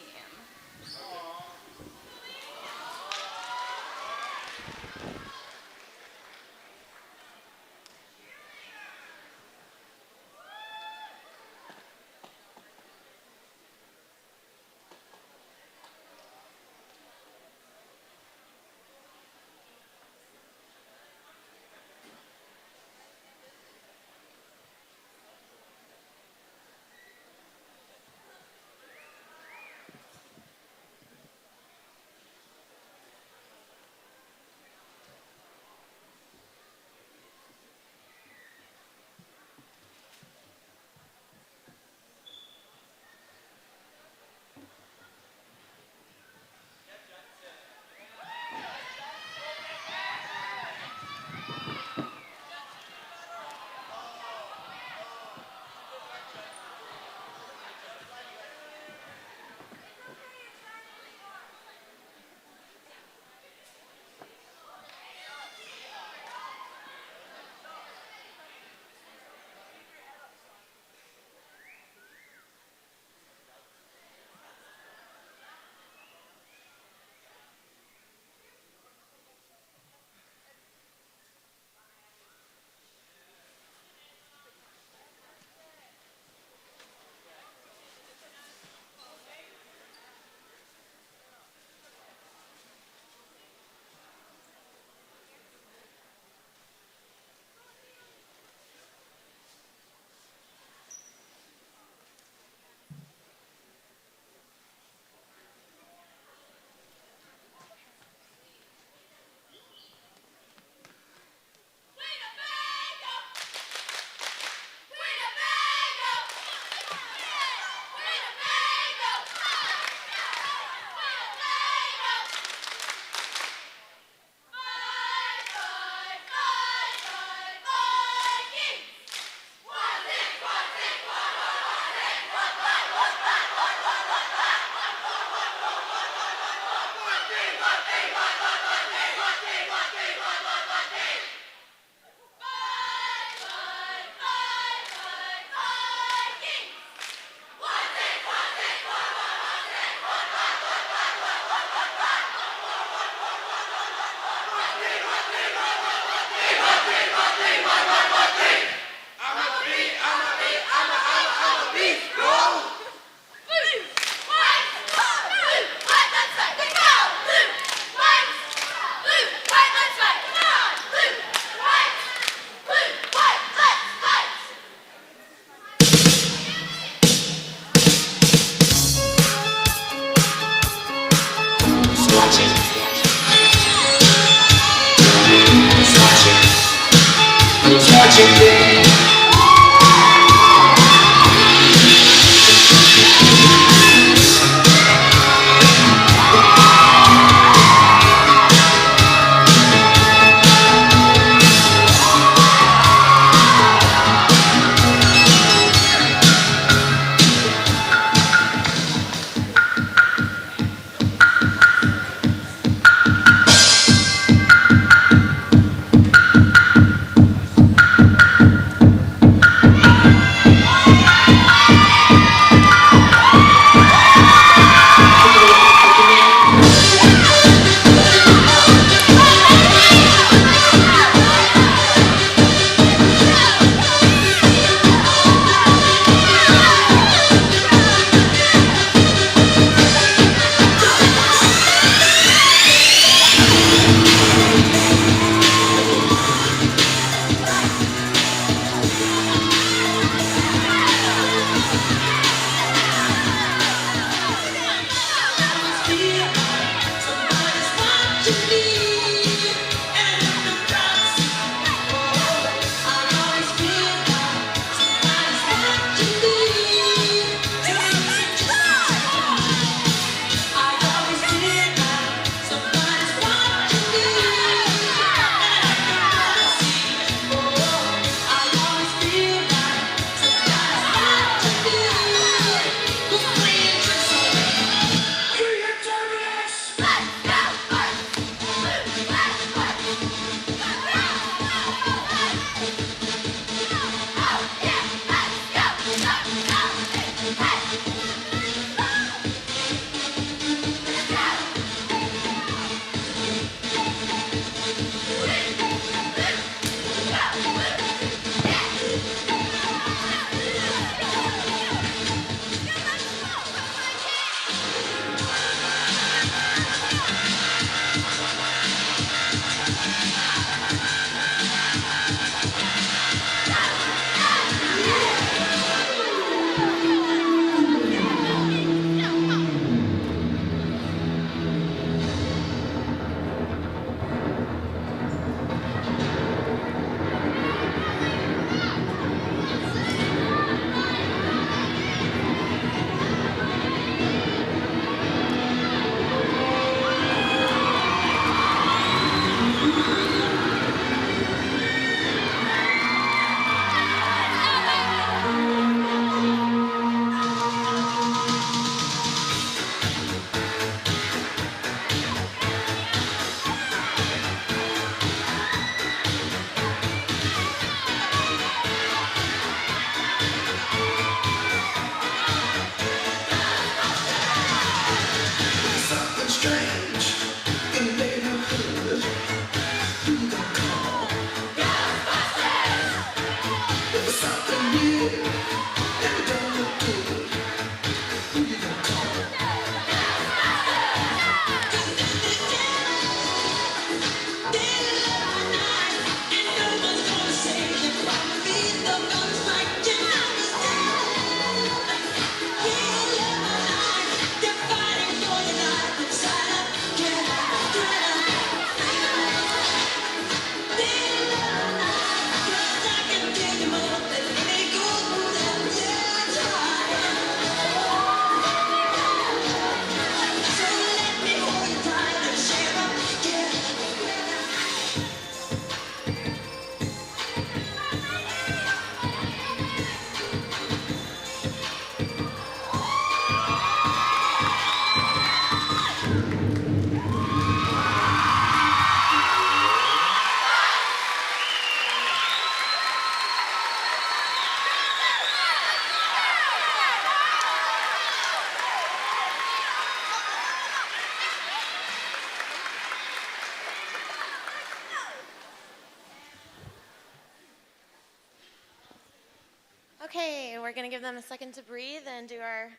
Okay, we're going to give them a second to breathe and do our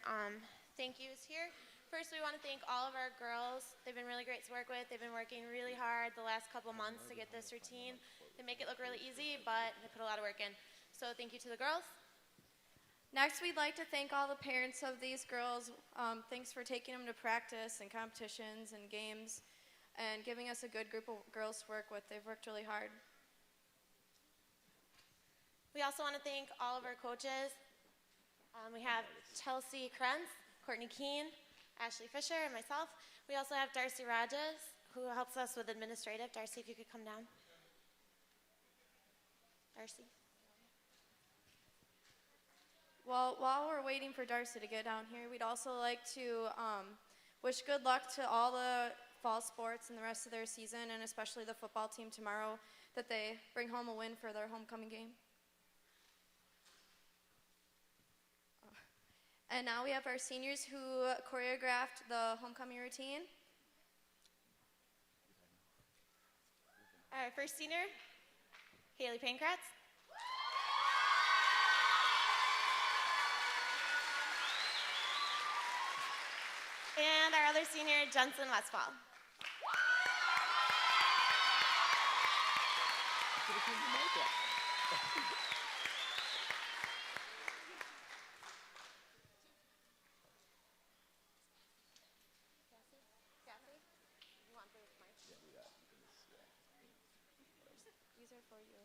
thank yous here. First, we want to thank all of our girls. They've been really great to work with. They've been working really hard the last couple months to get this routine. They make it look really easy, but they put a lot of work in. So thank you to the girls. Next, we'd like to thank all the parents of these girls. Thanks for taking them to practice and competitions and games and giving us a good group of girls to work with. They've worked really hard. We also want to thank all of our coaches. We have Chelsea Krenz, Courtney Keene, Ashley Fisher, and myself. We also have Darcy Rajas, who helps us with administrative. Darcy, if you could come down. Darcy. Well, while we're waiting for Darcy to get down here, we'd also like to wish good luck to all the fall sports and the rest of their season, and especially the football team tomorrow, that they bring home a win for their homecoming game. And now we have our seniors who choreographed the homecoming routine. Our first senior, Haley Pankratz. And our other senior, Jensen Westfall. These are for you.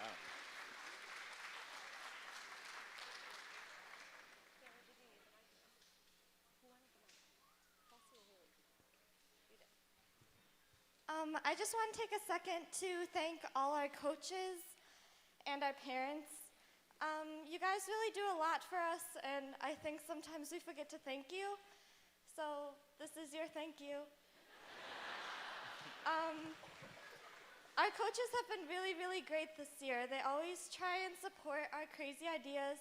Wow. I just want to take a second to thank all our coaches and our parents. You guys really do a lot for us, and I think sometimes we forget to thank you. So this is your thank you. Our coaches have been really, really great this year. They always try and support our crazy ideas.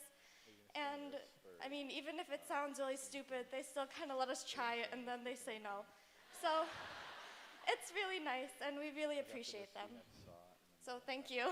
And I mean, even if it sounds really stupid, they still kind of let us try it, and then they say no. So it's really nice, and we really appreciate them. So thank you.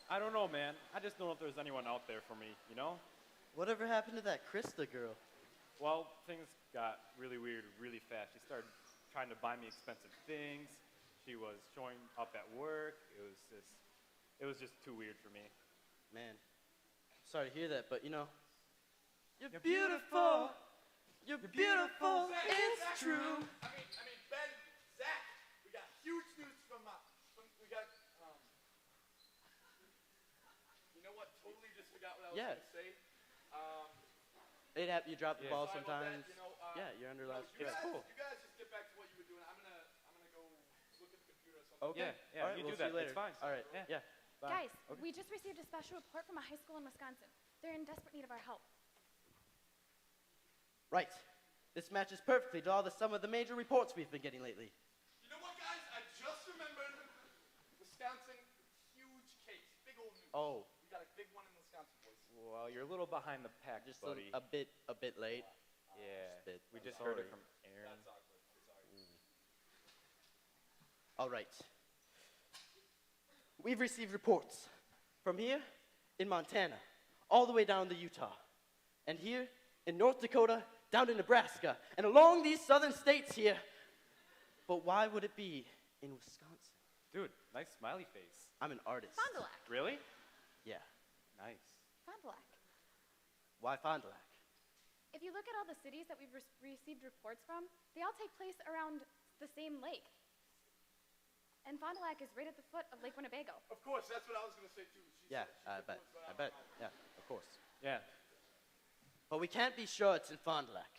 I don't know, man. I just don't know if there's anyone out there for me, you know? Whatever happened to that Krista girl? Well, things got really weird really fast. She started trying to buy me expensive things. She was showing up at work. It was just too weird for me. Man, sorry to hear that, but you know, you're beautiful. You're beautiful. It's true. I mean, Ben, Zach, we got huge news from we got. You know what? Totally just forgot what I was Yeah. going to say. You drop the ball Sorry about that, sometimes. you know, Yeah, you're under last. You It's guys, cool. you guys just get back to what you were doing. I'm gonna go look at the computer or something. Okay. Yeah, All right, you we'll do see that. you later. It's fine. All right. Yeah. Bye. Guys, Okay. we just received a special report from a high school in Wisconsin. They're in desperate need of our help. Right. This matches perfectly to all some of the major reports we've been getting lately. You know what, guys? I just remembered Wisconsin, huge case, big old news. Oh. We got a big one in Wisconsin, boys. Well, you're a little behind the pack, Just buddy. a bit late. Yeah. Just a bit. We just Sorry. heard it from Aaron. That's awkward. Sorry. All right. We've received reports from here in Montana, all the way down to Utah, and here in North Dakota, down to Nebraska, and along these southern states here. But why would it be in Wisconsin? Dude, nice smiley face. I'm an artist. Fond du Lac. Really? Yeah. Nice. Fond du Lac. Why Fond du Lac? If you look at all the cities that we've received reports from, they all take place around the same lake. And Fond du Lac is right at the foot of Lake Winnebago. Of course, that's what I was going to say too. Yeah, I bet. Yeah, of course. Yeah. But we can't be sure it's in Fond du Lac.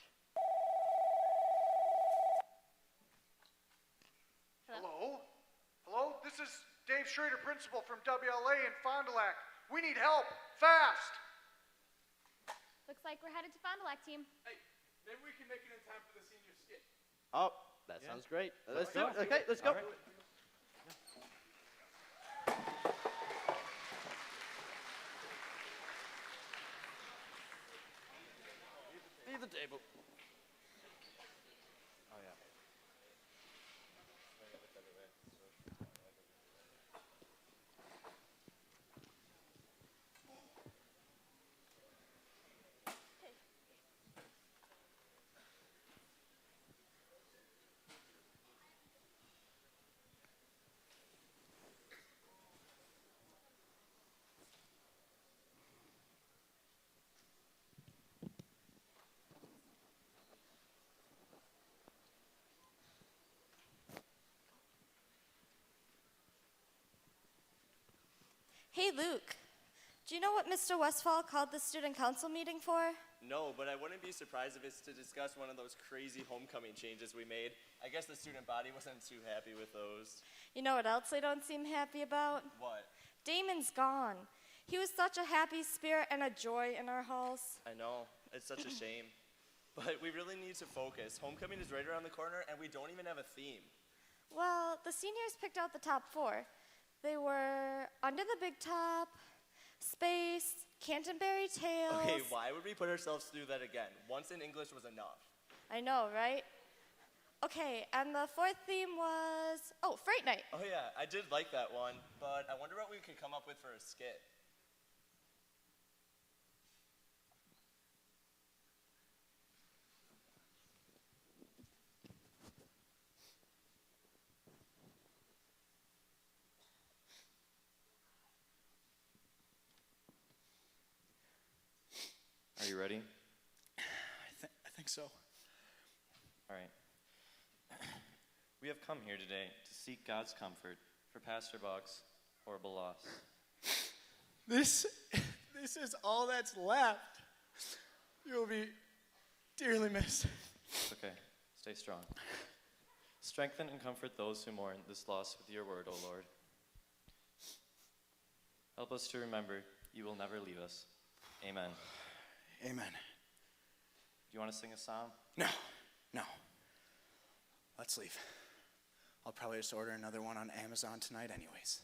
Hello? Hello? This is Dave Schrader, principal from WLA in Fond du Lac. We need help, fast! Looks like we're headed to Fond du Lac, team. Hey, maybe we can make it in time for the senior skit. Oh, that sounds great. Let's do it. Okay, let's go. All right. Leave the table. Oh, yeah. Hey, Luke. Do you know what Mr. Westfall called the student council meeting for? No, but I wouldn't be surprised if it's to discuss one of those crazy homecoming changes we made. I guess the student body wasn't too happy with those. You know what else they don't seem happy about? What? Damon's gone. He was such a happy spirit and a joy in our halls. I know. It's such a shame. But we really need to focus. Homecoming is right around the corner, and we don't even have a theme. Well, the seniors picked out the top 4. They were Under the Big Top, Space, Canterbury Tales. Okay, why would we put ourselves through that again? Once in English was enough. I know, right? Okay, and the 4th theme was, Fright Night. Oh yeah, I did like that one, but I wonder what we could come up with for a skit. Are you ready? I think so. All right. We have come here today to seek God's comfort for Pastor Boggs' horrible loss. This is all that's left. You'll be dearly missed. It's okay. Stay strong. Strengthen and comfort those who mourn this loss with your word, O Lord. Help us to remember you will never leave us. Amen. Amen. Do you want to sing a psalm? No. Let's leave. I'll probably just order another one on Amazon tonight anyways.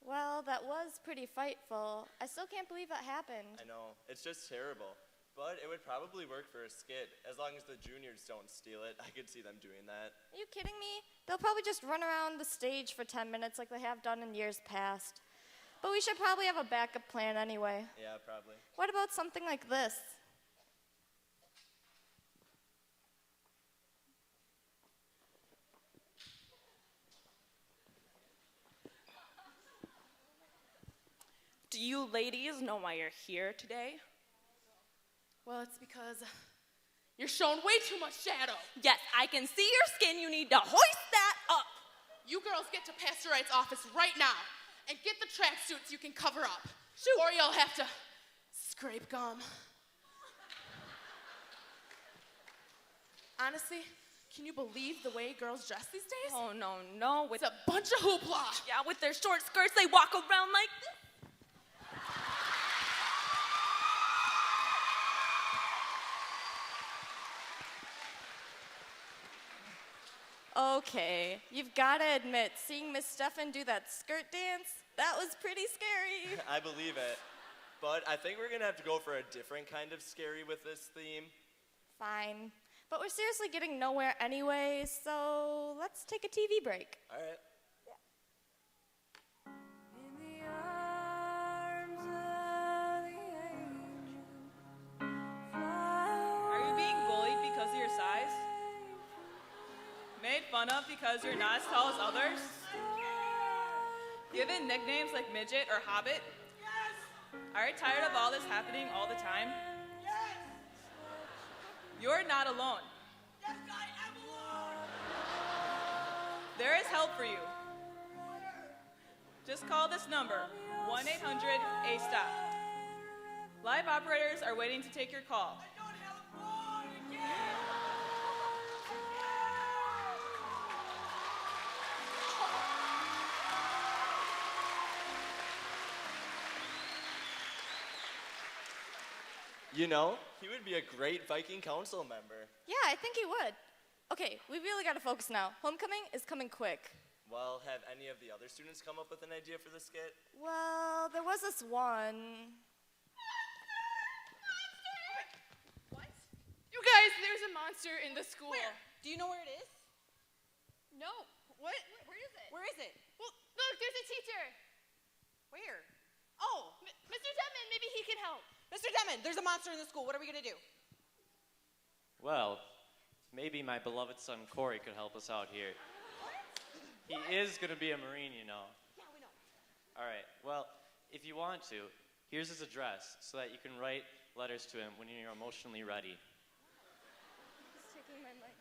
Well, that was pretty fightful. I still can't believe that happened. I know, it's just terrible. But it would probably work for a skit. As long as the juniors don't steal it, I could see them doing that. Are you kidding me? They'll probably just run around the stage for 10 minutes like they have done in years past. But we should probably have a backup plan anyway. Yeah, probably. What about something like this? Do you ladies know why you're here today? Well, it's because you're showing way too much shadow. Yes, I can see your skin. You need to hoist that up. You girls get to Pastor Wright's office right now and get the tracksuits you can cover up. Shoot. Or you'll have to scrape gum. Honestly, can you believe the way girls dress these days? Oh, no. It's a bunch of hoopla. Yeah, with their short skirts, they walk around like this. Okay, you've got to admit, seeing Miss Stefan do that skirt dance, that was pretty scary. I believe it. But I think we're going to have to go for a different kind of scary with this theme. Fine. But we're seriously getting nowhere anyway, so let's take a TV break. All right. Are you being bullied because of your size? Made fun of because you're not as tall as others? Given nicknames like midget or hobbit? Are you tired of all this happening all the time? You're not alone. There is help for you. Just call this number, 1-800-A-STOP. Live operators are waiting to take your call. You know, he would be a great Viking Council member. Yeah, I think he would. Okay, we really gotta focus now. Homecoming is coming quick. Well, have any of the other students come up with an idea for the skit? Well, there was this one. What? You guys, there's a monster in the school. Where? Do you know where it is? No. What? Where is it? Where is it? Well, look, there's a teacher. Where? Oh, Mr. Devman, maybe he can help. Mr. Demon, there's a monster in the school. What are we gonna do? Well, maybe my beloved son Corey could help us out here. He is going to be a Marine, you know. Yeah, we know. All right, well, if you want to, here's his address so that you can write letters to him when you're emotionally ready. He's taking my mic.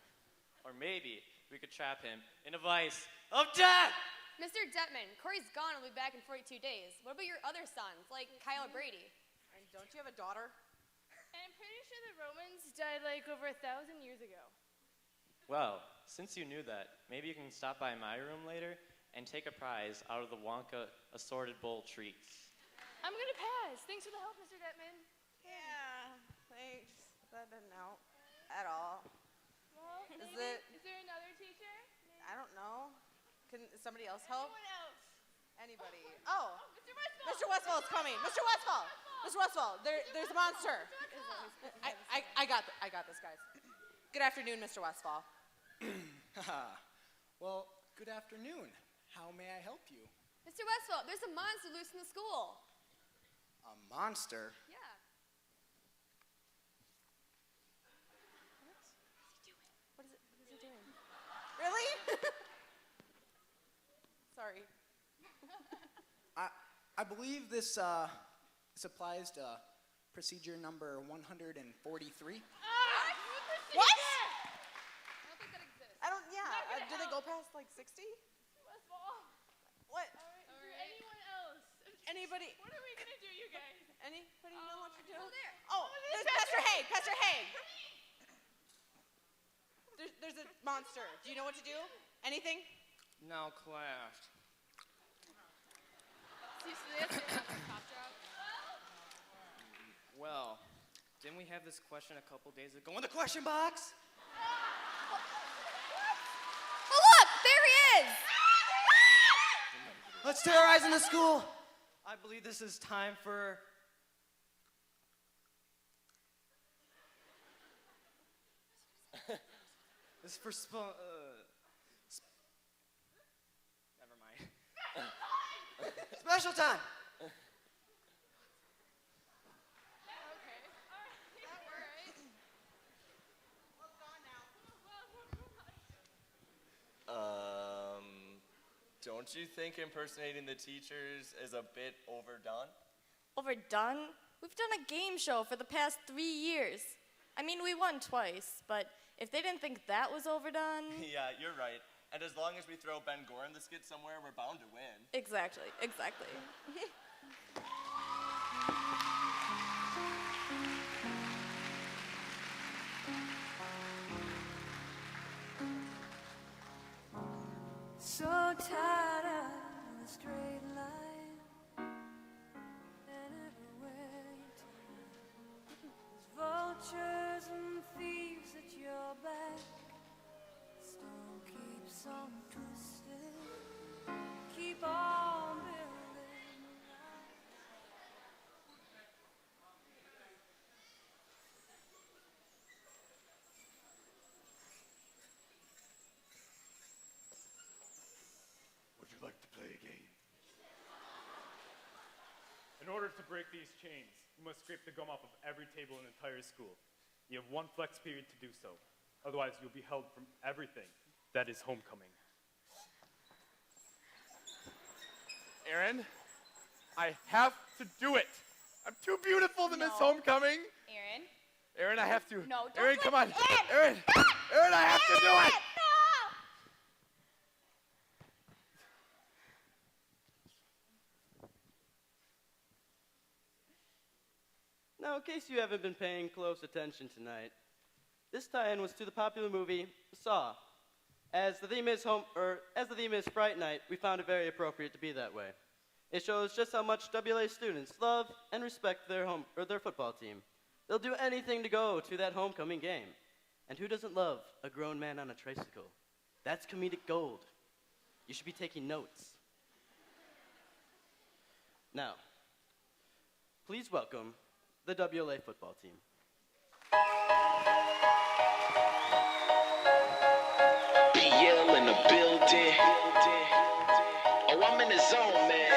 Or maybe we could trap him in a vice of death! Mr. Detman, Corey's gone. He'll be back in 42 days. What about your other sons, like Kyle or Brady? And don't you have a daughter? And I'm pretty sure the Romans died like over 1,000 years ago. Well, since you knew that, maybe you can stop by my room later and take a prize out of the Wonka assorted bowl treats. I'm gonna pass. Thanks for the help, Mr. Detman. Yeah, thanks. That didn't help at all. Well, Is there another teacher? I don't know. Can somebody else help? Anyone else? Anybody? Oh, Mr. Westphal! Mr. Westphal is coming. Mr. Westphal! Mr. Westphal, there's a monster. I got this, guys. Good afternoon, Mr. Westphal. Well, good afternoon. How may I help you? Mr. Westphal, there's a monster loose in the school. A monster? Yeah. What is he doing? Really? Sorry. I believe this applies to procedure number 143. What? I don't, yeah. Do they go past like 60? What? Anyone else? Anybody? What are we gonna do, you guys? Anybody know what to do? Oh, there. Oh, there's Pastor Haig. Pastor Haig. There's a monster. Do you know what to do? Anything? Now, class. Well, didn't we have this question a couple days ago in the question box? Oh, look! There he is! Let's terrorize in the school. I believe this is time for... This is for never mind. Special time. Don't you think impersonating the teachers is a bit overdone? Overdone? We've done a game show for the past 3 years. I mean, we won twice, but if they didn't think that was overdone... Yeah, you're right. And as long as we throw Ben Gore in the skit somewhere, we're bound to win. Exactly. So tired of the straight line, and everywhere you turn, there's vultures and thieves at your back. Stone keeps on twisted, keep on building. like to play a game. In order to break these chains, you must scrape the gum off of every table in the entire school. You have 1 flex period to do so. Otherwise, you'll be held from everything that is homecoming. Aaron, I have to do it. I'm too beautiful to miss homecoming. Aaron. Aaron, I have to. No, don't Aaron, do come it. on. Aaron, Aaron, I have to do it. Now, in case you haven't been paying close attention tonight, this tie-in was to the popular movie Saw. As the theme is Fright Night, we found it very appropriate to be that way. It shows just how much WLA students love and respect their football team. They'll do anything to go to that homecoming game. And who doesn't love a grown man on a tricycle? That's comedic gold. You should be taking notes. Now, please welcome the WLA football team. BL in the building. Oh, I'm in the zone, man.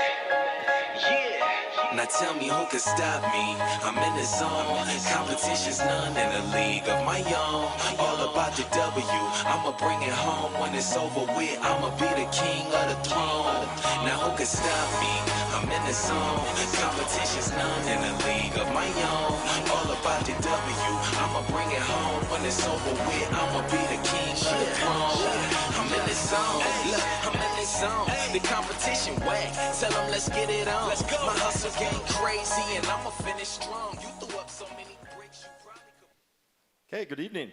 Yeah. Now tell me who can stop me. I'm in the zone. Competition's none in a league of my own. All about the W. I'ma bring it home when it's over with. I'ma be the king of the throne. Now who can stop me? I'm in the zone. Competition's none in a league of my own. All about the W. I'ma bring it home when it's over with. I'ma be the king of the throne. I'm in the zone. Look, I'm in the zone. The competition whack. Tell them let's get it on. My hustle game crazy and I'ma finish strong. You threw up so many bricks you probably could. Okay, good evening.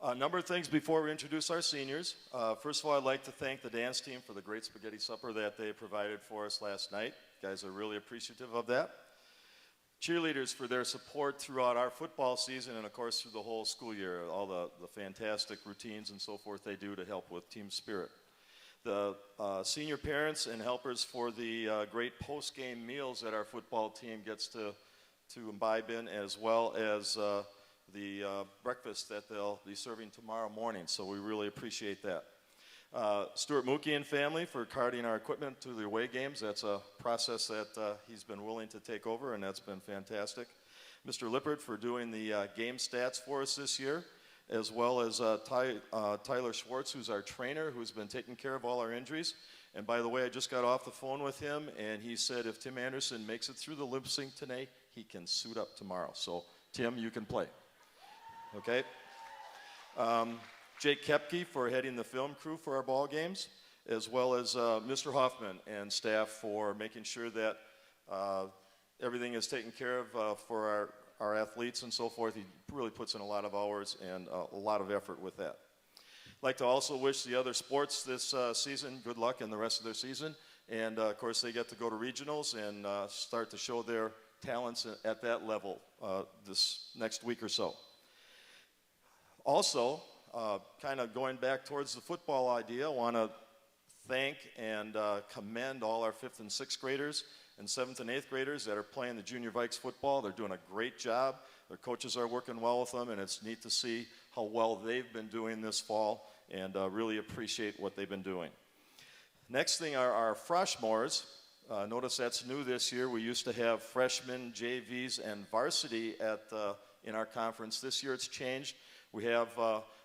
A number of things before we introduce our seniors. First of all, I'd like to thank the dance team for the great spaghetti supper that they provided for us last night. You guys are really appreciative of that. Cheerleaders for their support throughout our football season and of course through the whole school year, all the fantastic routines and so forth they do to help with team spirit. The senior parents and helpers for the great post-game meals that our football team gets to imbibe in, as well as the breakfast that they'll be serving tomorrow morning. So we really appreciate that. Stuart Mookie and family for carting our equipment to the away games. That's a process that he's been willing to take over, and that's been fantastic. Mr. Lippert for doing the game stats for us this year, as well as Tyler Schwartz, who's our trainer, who's been taking care of all our injuries. And by the way, I just got off the phone with him, and he said if Tim Anderson makes it through the lip sync today, he can suit up tomorrow. So, Tim, you can play. Okay? Jake Kepke for heading the film crew for our ball games, as well as Mr. Hoffman and staff for making sure that everything is taken care of for our athletes and so forth. He really puts in a lot of hours and a lot of effort with that. I'd like to also wish the other sports this season good luck in the rest of their season. And of course, they get to go to regionals and start to show their talents at that level this next week or so. Also, kind of going back towards the football idea, I want to thank and commend all our 5th and 6th graders and 7th and 8th graders that are playing the Junior Vikes football. They're doing a great job. Their coaches are working well with them, and it's neat to see how well they've been doing this fall, and really appreciate what they've been doing. Next thing are our Froshmores. Notice that's new this year. We used to have freshmen, JVs, and varsity in our conference. This year it's changed. We have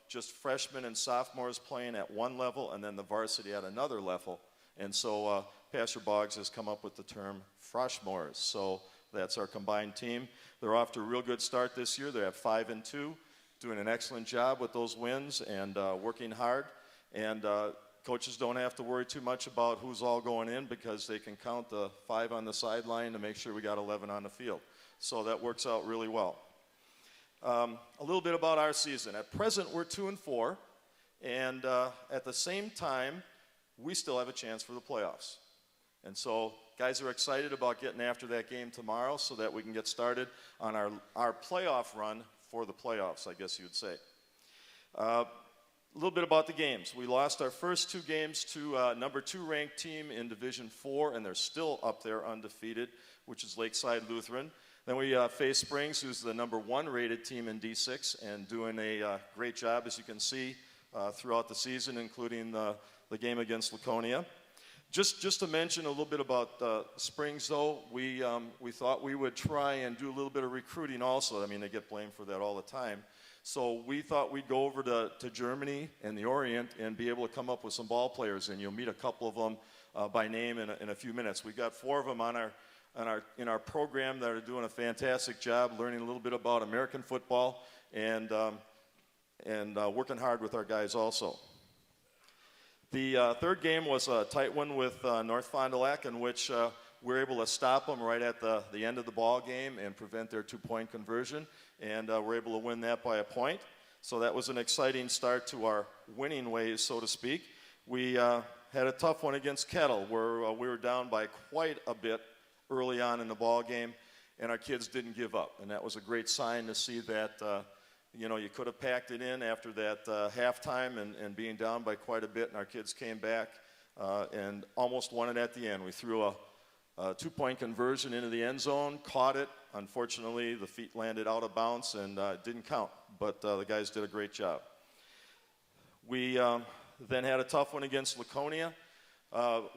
just freshmen and sophomores playing at one level and then the varsity at another level. And so Pastor Boggs has come up with the term Froshmores. So that's our combined team. They're off to a real good start this year. They're at 5-2, doing an excellent job with those wins and working hard. And coaches don't have to worry too much about who's all going in because they can count the 5 on the sideline to make sure we got 11 on the field. So that works out really well. A little bit about our season. At present, we're 2-4, and at the same time, we still have a chance for the playoffs. And so guys are excited about getting after that game tomorrow so that we can get started on our playoff run for the playoffs, I guess you would say. A little bit about the games. We lost our first 2 games to number 2 ranked team in Division 4, and they're still up there undefeated, which is Lakeside Lutheran. Then we faced Springs, who's the number 1 rated team in D6 and doing a great job, as you can see, throughout the season, including the game against Laconia. Just to mention a little bit about Springs, though, we thought we would try and do a little bit of recruiting also. I mean, they get blamed for that all the time. So we thought we'd go over to Germany and the Orient and be able to come up with some ball players, and you'll meet a couple of them by name in a few minutes. We got 4 of them in our program that are doing a fantastic job learning a little bit about American football and working hard with our guys also. The third game was a tight one with North Fond du Lac, in which we were able to stop them right at the end of the ball game and prevent their 2-point conversion, and we're able to win that by a point. So that was an exciting start to our winning ways, so to speak. We had a tough one against Kettle, where we were down by quite a bit early on in the ball game, and our kids didn't give up, and that was a great sign to see that you could have packed it in after that halftime and being down by quite a bit, and our kids came back and almost won it at the end. We threw a 2-point conversion into the end zone, caught it. Unfortunately, the feet landed out of bounds and didn't count, but the guys did a great job. We then had a tough one against Laconia.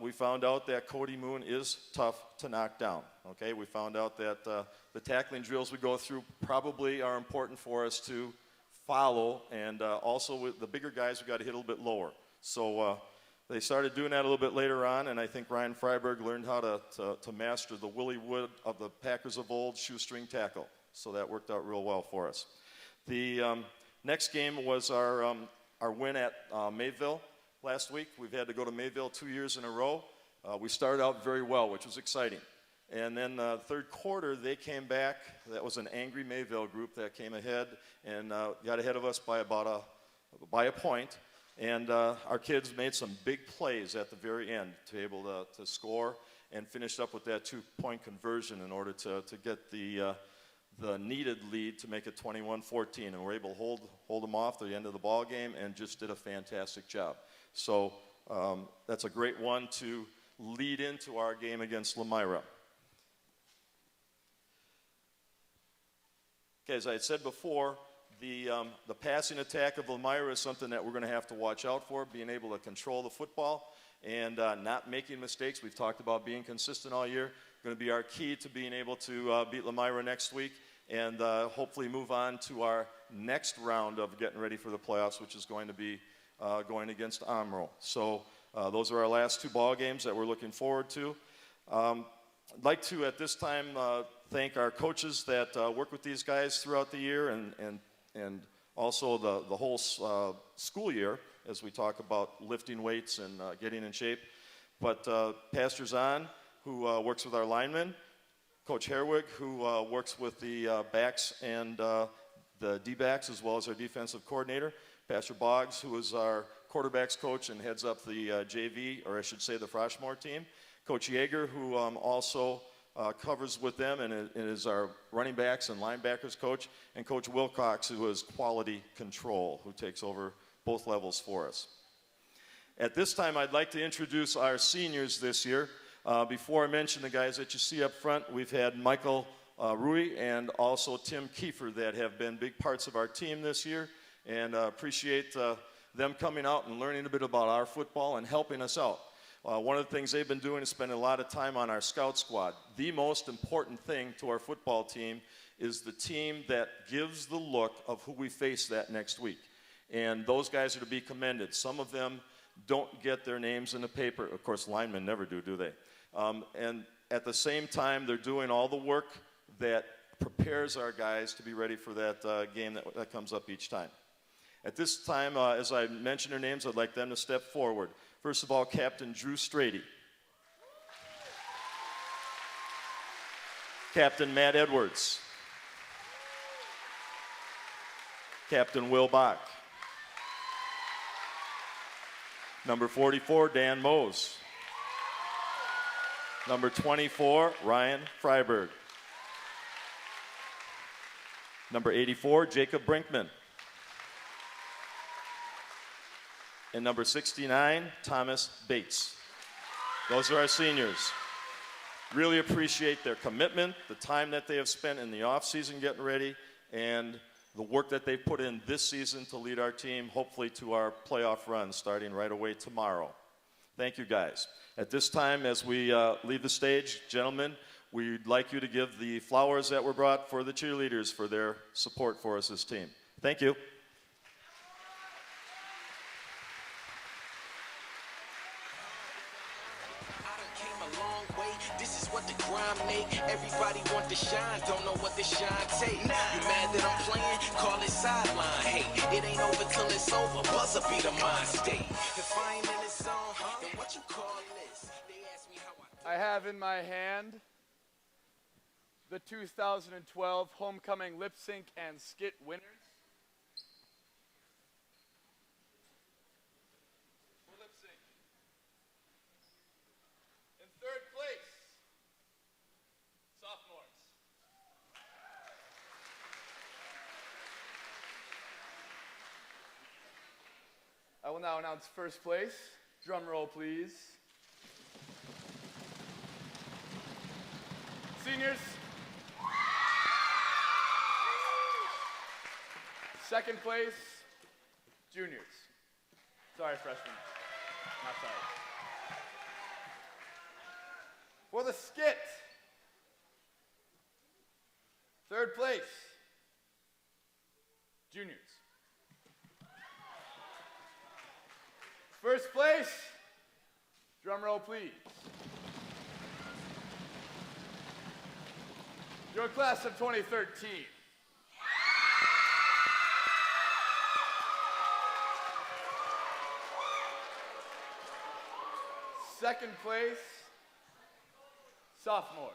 We found out that Cody Moon is tough to knock down. Okay, we found out that the tackling drills we go through probably are important for us to follow, and also with the bigger guys, we got to hit a little bit lower. So they started doing that a little bit later on, and I think Ryan Freiberg learned how to master the Willie Wood of the Packers of old shoestring tackle. So that worked out real well for us. The next game was our win at Mayville. Last week, we've had to go to Mayville 2 years in a row. We started out very well, which was exciting. And then third quarter, they came back. That was an angry Mayville group that came ahead and got ahead of us by a point. And our kids made some big plays at the very end to be able to score and finished up with that 2-point conversion in order to get the needed lead to make it 21-14. And we're able to hold them off the end of the ball game and just did a fantastic job. So that's a great one to lead into our game against Lamira. Okay, as I had said before, the passing attack of Lamira is something that we're going to have to watch out for, being able to control the football and not making mistakes. We've talked about being consistent all year. Going to be our key to being able to beat Lamira next week and hopefully move on to our next round of getting ready for the playoffs, which is going to be going against Amro. So those are our last 2 ball games that we're looking forward to. I'd like to, at this time, thank our coaches that work with these guys throughout the year and also the whole school year as we talk about lifting weights and getting in shape. But Pastor Zahn, who works with our linemen, Coach Herwig, who works with the backs and the D-backs as well as our defensive coordinator, Pastor Boggs, who is our quarterbacks coach and heads up the JV, or I should say the Froshmore team, Coach Yeager, who also covers with them and is our running backs and linebackers coach, and Coach Wilcox, who is quality control, who takes over both levels for us. At this time, I'd like to introduce our seniors this year. Before I mention the guys that you see up front, we've had Michael Rui and also Tim Kiefer that have been big parts of our team this year, and appreciate them coming out and learning a bit about our football and helping us out. One of the things they've been doing is spending a lot of time on our scout squad. The most important thing to our football team is the team that gives the look of who we face that next week. And those guys are to be commended. Some of them don't get their names in the paper. Of course, linemen never do they? And at the same time, they're doing all the work that prepares our guys to be ready for that game that comes up each time. At this time, as I mention their names, I'd like them to step forward. First of all, Captain Drew Strady. Captain Matt Edwards. Captain Will Bach. Number 44, Dan Mose. Number 24, Ryan Freiberg. Number 84, Jacob Brinkman. And number 69, Thomas Bates. Those are our seniors. Really appreciate their commitment, the time that they have spent in the offseason getting ready, and the work that they put in this season to lead our team, hopefully to our playoff run starting right away tomorrow. Thank you, guys. At this time, as we leave the stage, gentlemen, we'd like you to give the flowers that were brought for the cheerleaders for their support for us as team. Thank you. This is what the grind make. Everybody want to shine, don't know what the shine take. You mad that I'm playing? Call it sideline hate. It ain't over till it's over. Buzzer be the mind state. If I ain't in the zone, then what you call this? They ask me how I have in my hand the 2012 Homecoming Lip Sync and Skit winners. For lip sync. In third place, sophomores. I will now announce first place. Drum roll, please. Seniors. Second place, juniors. Sorry, freshmen. Not sorry. For the skit, third place, juniors. First place, drum roll please. Your class of 2013. Second place, sophomores.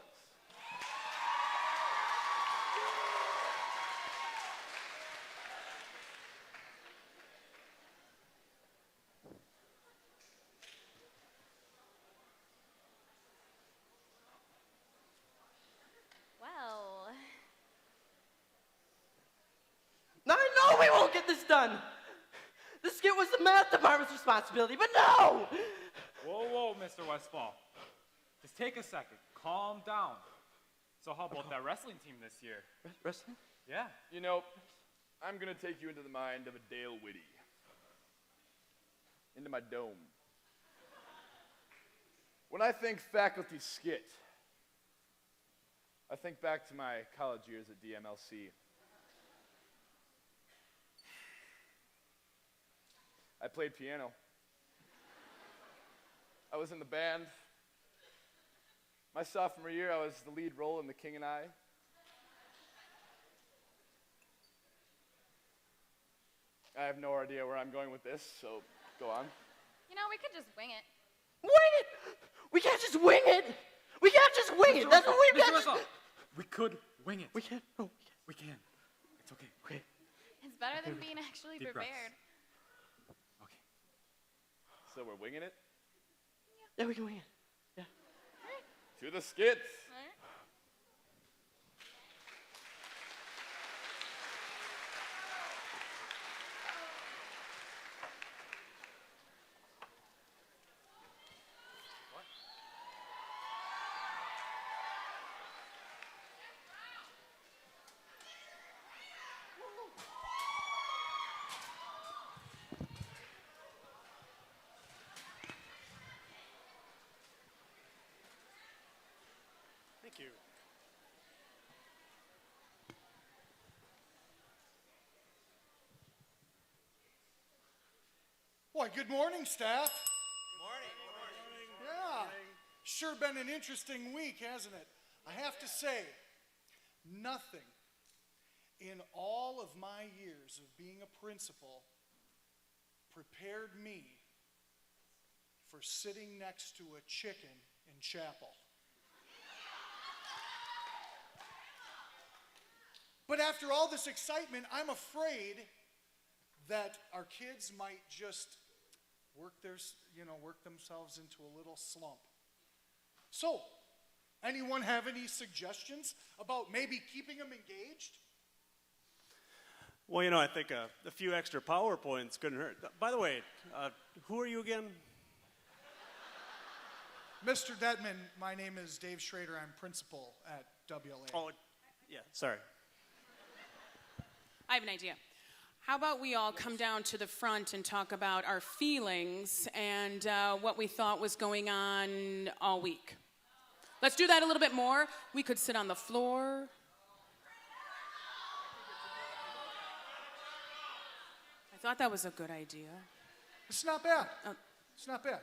Well, Now I know we won't get this done. The skit was the math department's responsibility, but no! Whoa, Mr. Westfall. Just take a second. Calm down. So how about that wrestling team this year? Wrestling? Yeah. You know, I'm going to take you into the mind of a Dale Whitty. Into my dome. When I think faculty skit, I think back to my college years at DMLC. I played piano. I was in the band. My sophomore year, I was the lead role in The King and I. I have no idea where I'm going with this, so go on. you know, we could just wing it. Wing it! We can't just wing it! We can't just wing it! That's what we got. We could wing it. We can't. No, we can. It's okay. Okay. It's better than being actually Deep breaths. prepared. So we're winging it? Yeah, we can wing it. Yeah. To the skits. Thank you. Why, good morning, staff. Yeah, sure been an interesting week, hasn't it? I have to say, nothing in all of my years of being a principal prepared me for sitting next to a chicken in chapel. But after all this excitement, I'm afraid that our kids might just work themselves into a little slump. So, anyone have any suggestions about maybe keeping them engaged? Well, I think a few extra PowerPoints couldn't hurt. By the way, who are you again? Mr. Detman, my name is Dave Schrader. I'm principal at WLA. Oh, yeah, sorry. I have an idea. How about we all come down to the front and talk about our feelings and what we thought was going on all week? Let's do that a little bit more. We could sit on the floor. I thought that was a good idea. It's not bad. It's not bad.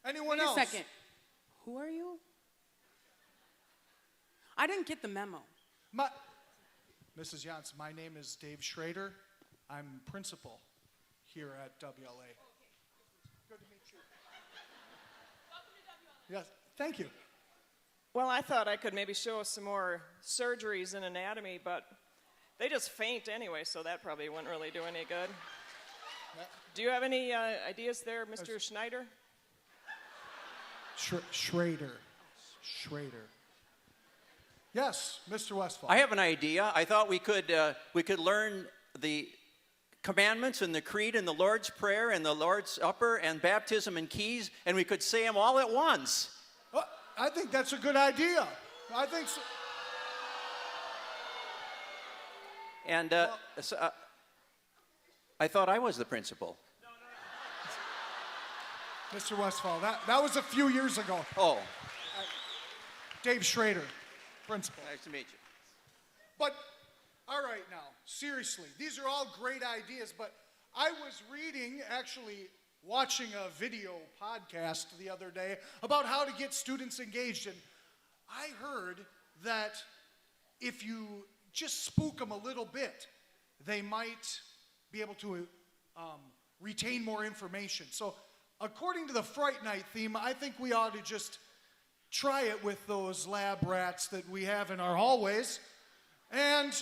Anyone Wait else? a second. Who are you? I didn't get the memo. Mrs. Janssen, my name is Dave Schrader. I'm principal here at WLA. Good to meet you. Yes, thank you. Well, I thought I could maybe show some more surgeries in anatomy, but they just faint anyway, so that probably wouldn't really do any good. Do you have any ideas there, Mr. Schneider? Schrader. Yes, Mr. Westphal. I have an idea. I thought we could learn the commandments and the creed and the Lord's Prayer and the Lord's Supper and baptism and keys, and we could say them all at once. Well, I think that's a good idea. I think so. And I thought I was the principal. Mr. Westphal, that was a few years ago. Oh. Dave Schrader, principal. Nice to meet you. But, all right now, seriously, these are all great ideas, but I was actually watching a video podcast the other day about how to get students engaged, and I heard that if you just spook them a little bit, they might be able to retain more information. So, according to the Fright Night theme, I think we ought to just try it with those lab rats that we have in our hallways. And,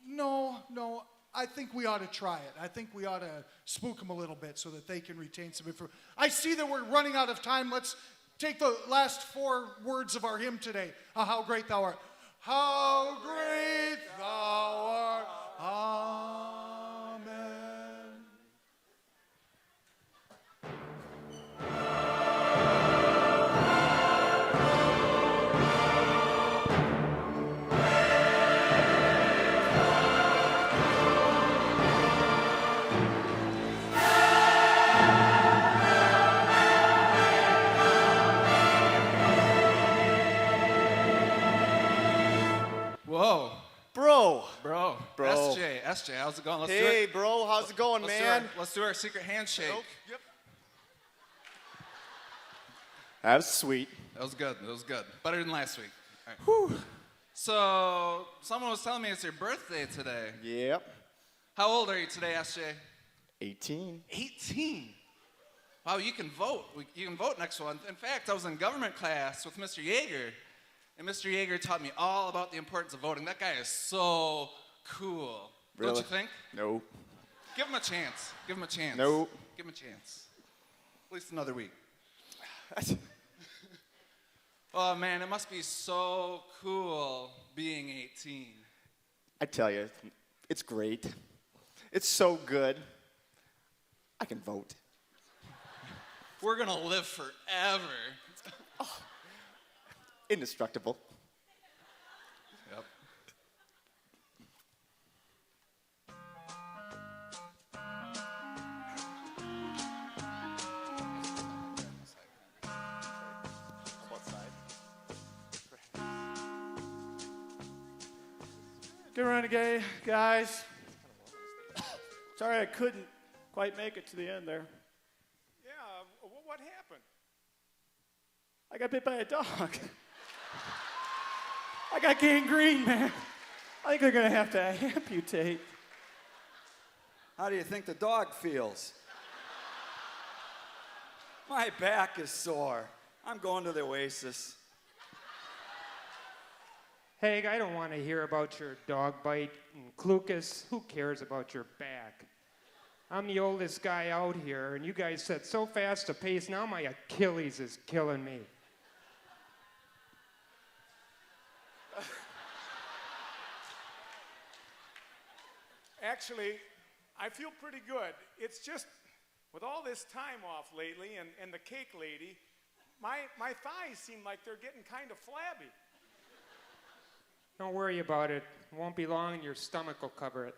no, I think we ought to try it. I think we ought to spook them a little bit so that they can retain some information. I see that we're running out of time. Let's take the last 4 words of our hymn today. How great thou art. How great thou art. Amen. Whoa. Bro. SJ, how's it going? Let's do Hey, it. bro, how's it going, man? Let's do our secret handshake. Nope. Yep. That was sweet. That was good. Better than last week. All right. So, someone was telling me it's your birthday today. Yep. How old are you today, SJ? 18. 18? Wow, you can vote. You can vote next one. In fact, I was in government class with Mr. Yeager, and Mr. Yeager taught me all about the importance of voting. That guy is so cool. Really? Don't you think? Nope. Give him a chance. Nope. Give him a chance. At least another week. Oh, man, it must be so cool being 18. I tell you, it's great. It's so good. I can vote. We're going to live forever. Indestructible. Yep. Good renegade, guys. Sorry I couldn't quite make it to the end there. Yeah, what happened? I got bit by a dog. I got gangrene, man. I think they're gonna have to amputate. How do you think the dog feels? My back is sore. I'm going to the Oasis. Hey, I don't want to hear about your dog bite. And Clucas, who cares about your back? I'm the oldest guy out here, and you guys set so fast a pace, now my Achilles is killing me. Actually, I feel pretty good. It's just, with all this time off lately and the cake lady, my thighs seem like they're getting kind of flabby. Don't worry about it. It won't be long and your stomach will cover it.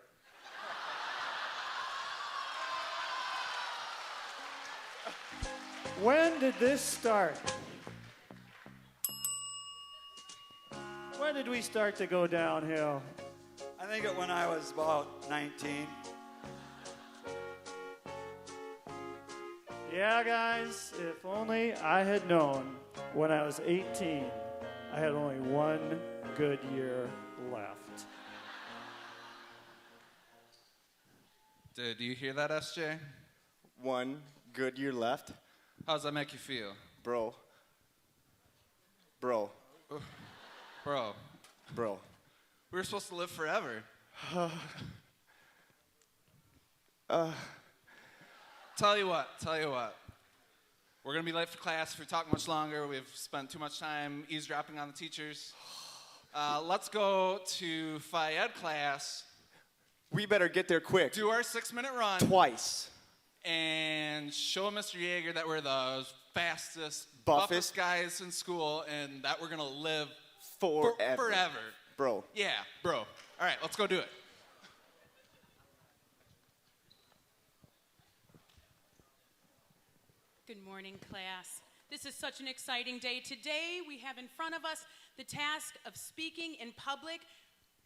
When did this start? When did we start to go downhill? I think it when I was about 19. Yeah, guys, if only I had known when I was 18, I had only one good year left. Do you hear that, SJ? One good year left? How does that make you feel? Bro. Bro. Bro. We were supposed to live forever. Tell you what. We're going to be late for class if we talk much longer. We've spent too much time eavesdropping on the teachers. Let's go to Phi Ed class. We better get there quick. Do our 6-minute run. Twice. And show Mr. Yeager that we're the fastest, buffest guys in school and that we're going to live forever. Bro. Yeah, bro. All right, let's go do it. Good morning, class. This is such an exciting day. Today, we have in front of us the task of speaking in public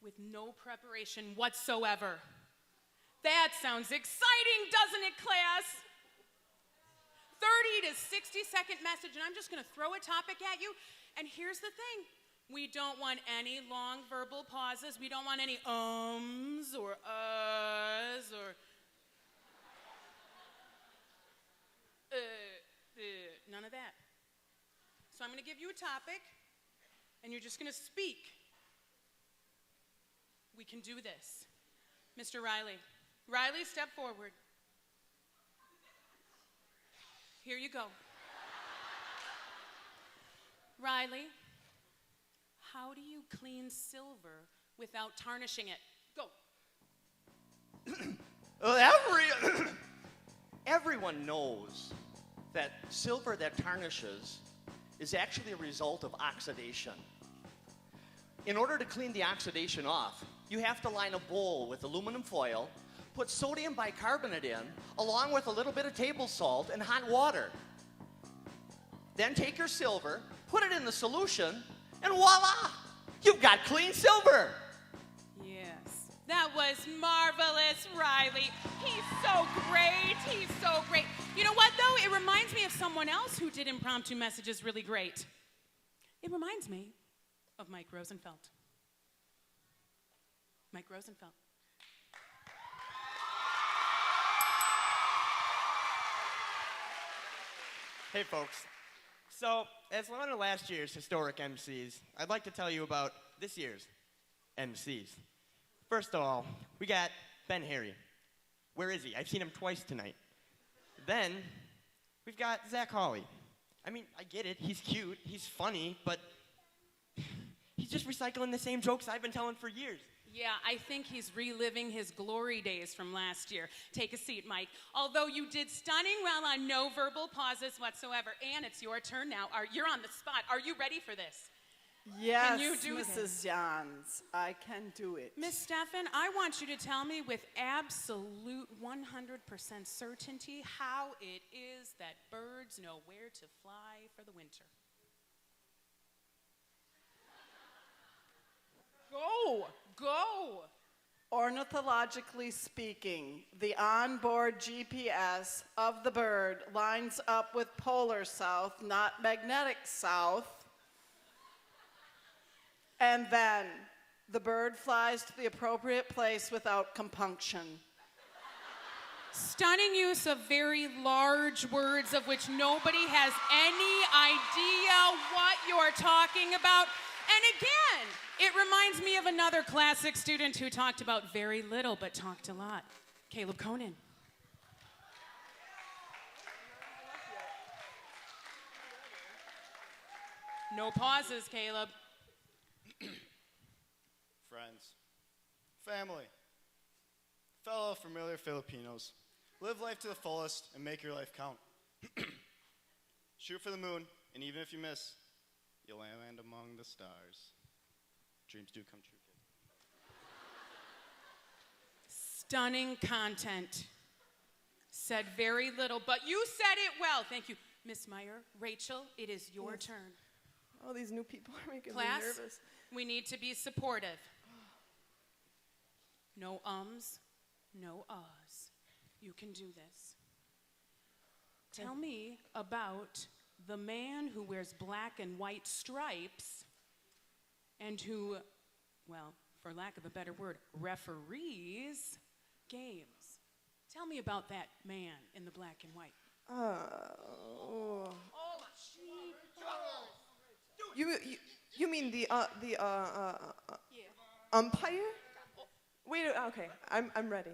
with no preparation whatsoever. That sounds exciting, doesn't it, class? 30 to 60-second message, and I'm just going to throw a topic at you. And here's the thing. We don't want any long verbal pauses. We don't want any ums or uhs or none of that. So I'm going to give you a topic, and you're just going to speak. We can do this. Mr. Riley. Riley, step forward. Here you go. Riley, how do you clean silver without tarnishing it? Go. Well, everyone knows that silver that tarnishes is actually a result of oxidation. In order to clean the oxidation off, you have to line a bowl with aluminum foil, put sodium bicarbonate in, along with a little bit of table salt and hot water. Then take your silver, put it in the solution, and voila! You've got clean silver! Yes, that was marvelous, Riley. He's so great, he's so great. You know what, though? It reminds me of someone else who did impromptu messages really great. It reminds me of Mike Rosenfeld. Mike Rosenfeld. Hey, folks. So, as one of last year's historic MCs, I'd like to tell you about this year's MCs. First of all, we got Ben Harry. Where is he? I've seen him twice tonight. Then, we've got Zach Hawley. I mean, I get it. He's cute. He's funny. But he's just recycling the same jokes I've been telling for years. Yeah, I think he's reliving his glory days from last year. Take a seat, Mike. Although you did stunning well on no verbal pauses whatsoever. Ann, it's your turn now. You're on the spot. Are you ready for this? Yes, Can you do Mrs. Jans, I can do it. Miss Steffen, I want you to tell me with absolute 100% certainty how it is that birds know where to fly for the winter. Go! Ornithologically speaking, the onboard GPS of the bird lines up with polar south, not magnetic south. And then the bird flies to the appropriate place without compunction. Stunning use of very large words of which nobody has any idea what you're talking about. And again, it reminds me of another classic student who talked about very little but talked a lot. Caleb Conan. No pauses, Caleb. Friends, family, fellow familiar Filipinos, live life to the fullest and make your life count. Shoot for the moon, and even if you miss, you'll land among the stars. Dreams do come true, kid. Stunning content. Said very little, but you said it well. Thank you. Miss Meyer, Rachel, it is your turn. Oh, these new people are making Class, me nervous. we need to be supportive. No ums, no ahs. You can do this. Tell me about the man who wears black and white stripes and who, well, for lack of a better word, referees games. Tell me about that man in the black and white. You mean the umpire? Wait, okay, I'm ready.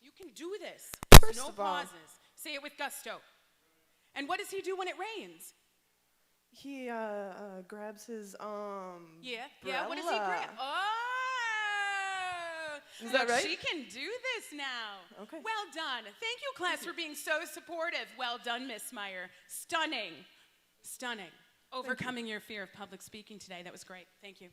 You can do this. First No of all, pauses. Say it with gusto. And what does he do when it rains? he grabs his Yeah, what does he grab? Oh! Is that Look, right? she can do this now. Okay. Well done. Thank you, class, for being so supportive. Well done, Miss Meyer. Stunning. Stunning. Overcoming your fear of public speaking today. That was great. Thank you.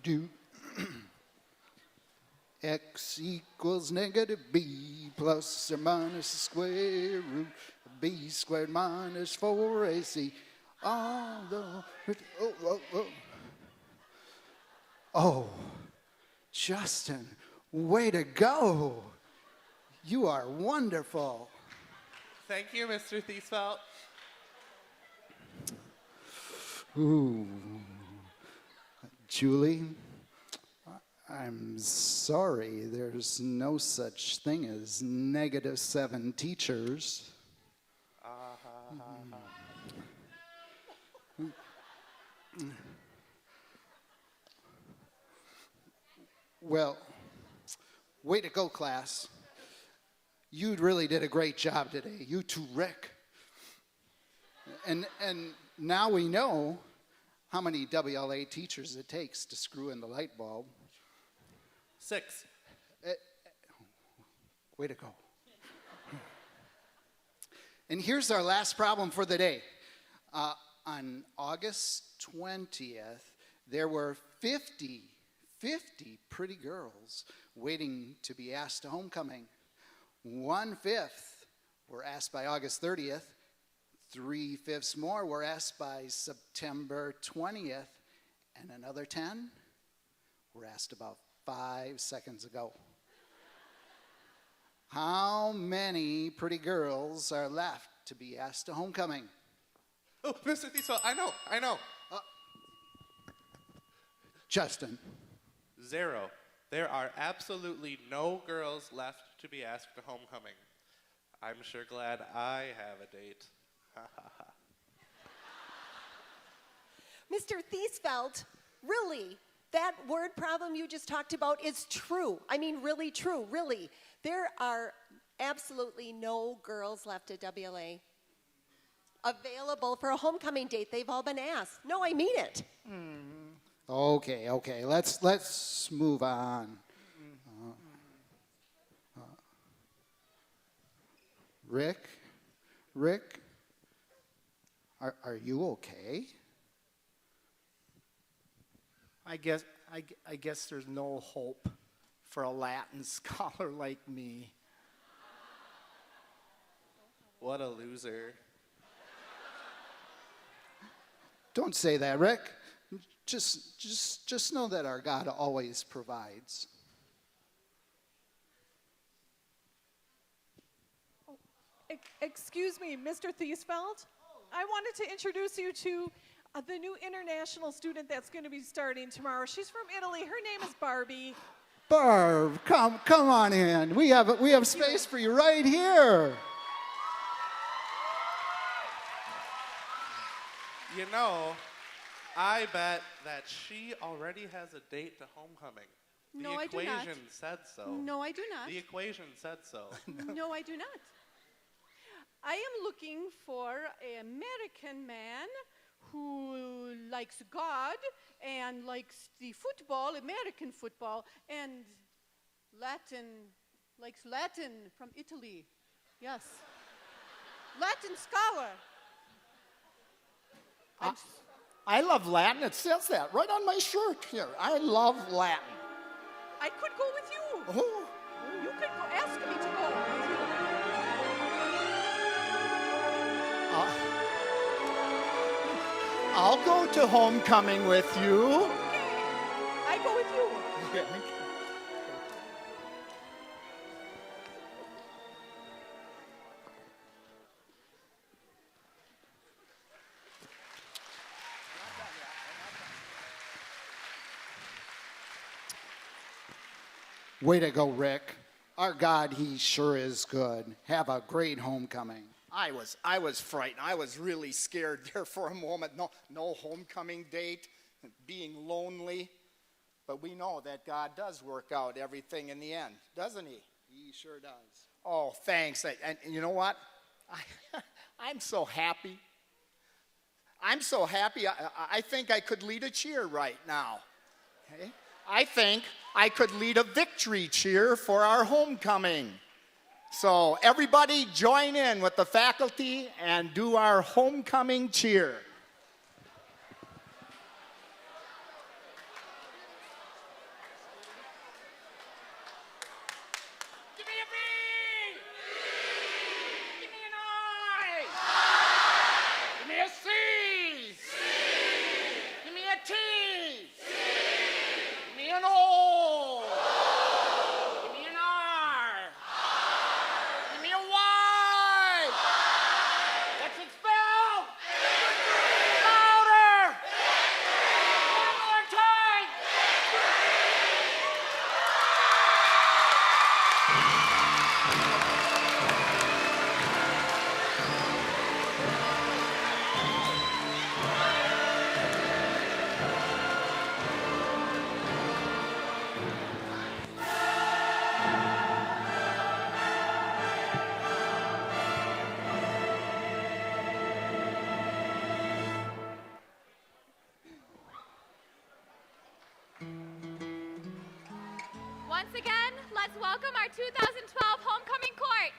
Do. X equals negative b plus or minus the square root of b squared minus 4ac. Oh, Justin, way to go. You are wonderful. Thank you, Mr. Thiesfeld. Ooh. Julie, I'm sorry, there's no such thing as -7 teachers. Well, way to go, class. You really did a great job today. You too, Rick. And now we know how many WLA teachers it takes to screw in the light bulb. 6. Way to go. And here's our last problem for the day. On August 20th, there were 50 pretty girls waiting to be asked to homecoming. 1/5 were asked by August 30th. 3/5 more were asked by September 20th, and another 10 were asked about 5 seconds ago. How many pretty girls are left to be asked to homecoming? Oh, Mr. Thiesfeld, I know. Justin. 0. There are absolutely no girls left to be asked to homecoming. I'm sure glad I have a date. Mr. Thiesfeld, really, that word problem you just talked about is true. I mean, really true, really. There are absolutely no girls left at WLA available for a homecoming date. They've all been asked. No, I mean it. Okay. Let's move on. Rick, are you okay? I guess there's no hope for a Latin scholar like me. What a loser. Don't say that, Rick. Just know that our God always provides. Excuse me, Mr. Thiesfeld. I wanted to introduce you to the new international student that's going to be starting tomorrow. She's from Italy. Her name is Barbie. Barb, come on in. We have space for you right here. You know, I bet that she already has a date to homecoming. No, I do not. The equation said so. No, I do not. The equation said so. No, I do not. I am looking for an American man who likes God and likes the football, American football, and likes Latin from Italy. Yes. Latin scholar. I love Latin. It says that right on my shirt here. I love Latin. I could go with you. Oh. You could go. Ask me to go with you. I'll go to homecoming with you. Okay. I go with you. Okay. Way to go, Rick. Our God, he sure is good. Have a great homecoming. I was frightened. I was really scared there for a moment. No homecoming date, being lonely. But we know that God does work out everything in the end, doesn't he? He sure does. Oh, thanks. And you know what? I'm so happy. I'm so happy. I think I could lead a cheer right now. Okay? I think I could lead a victory cheer for our homecoming. So everybody join in with the faculty and do our homecoming cheer. Give me a B! Give me an I! Give me a C! Give me a T! Give me an O! Give me an R! Give me a Y! What's it spell? Louder! One more time! Once again, let's welcome our 2012 homecoming court.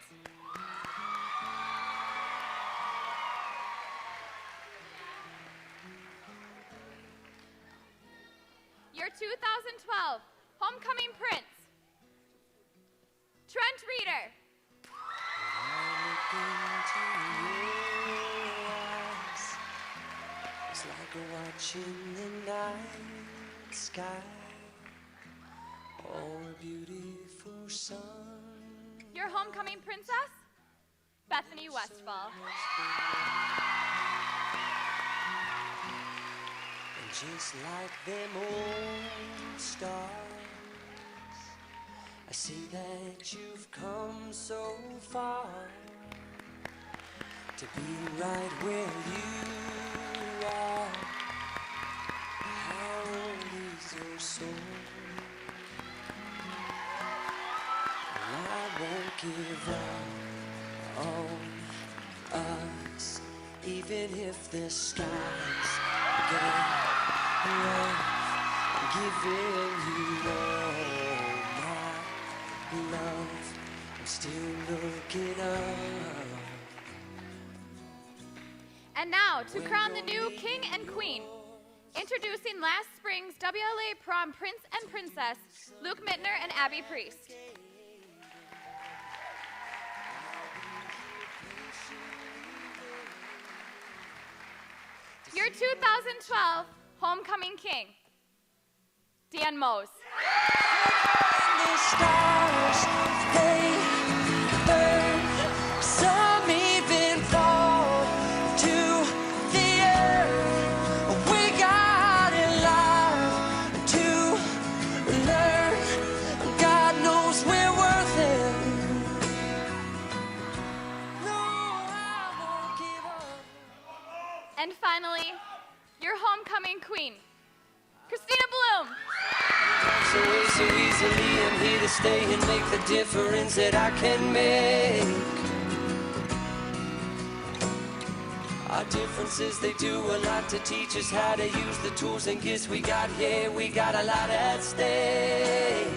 Your 2012 homecoming prince, Trent Reeder. It's like watching the night sky. Oh, a beautiful sun. Your homecoming princess, Bethany Westfall. And just like them old stars, I see that you've come so far to be right where you are. How old is your soul? I won't give up on us, even if the skies get rough. I'm giving you all my love. I'm still looking up. And now, to crown the new king and queen, introducing last spring's WLA prom prince and princess, Luke Mittner and Abby Priest. Your 2012 homecoming king, Dan Mose. The stars, they burn. Some even fall to the earth. We got in life to learn. God knows we're worth it. No, I won't give up. And finally, your homecoming queen, Christina Bloom. So easily, I'm here to stay and make the difference that I can make. Our differences, they do a lot to teach us how to use the tools and gifts we got here. We got a lot at stake.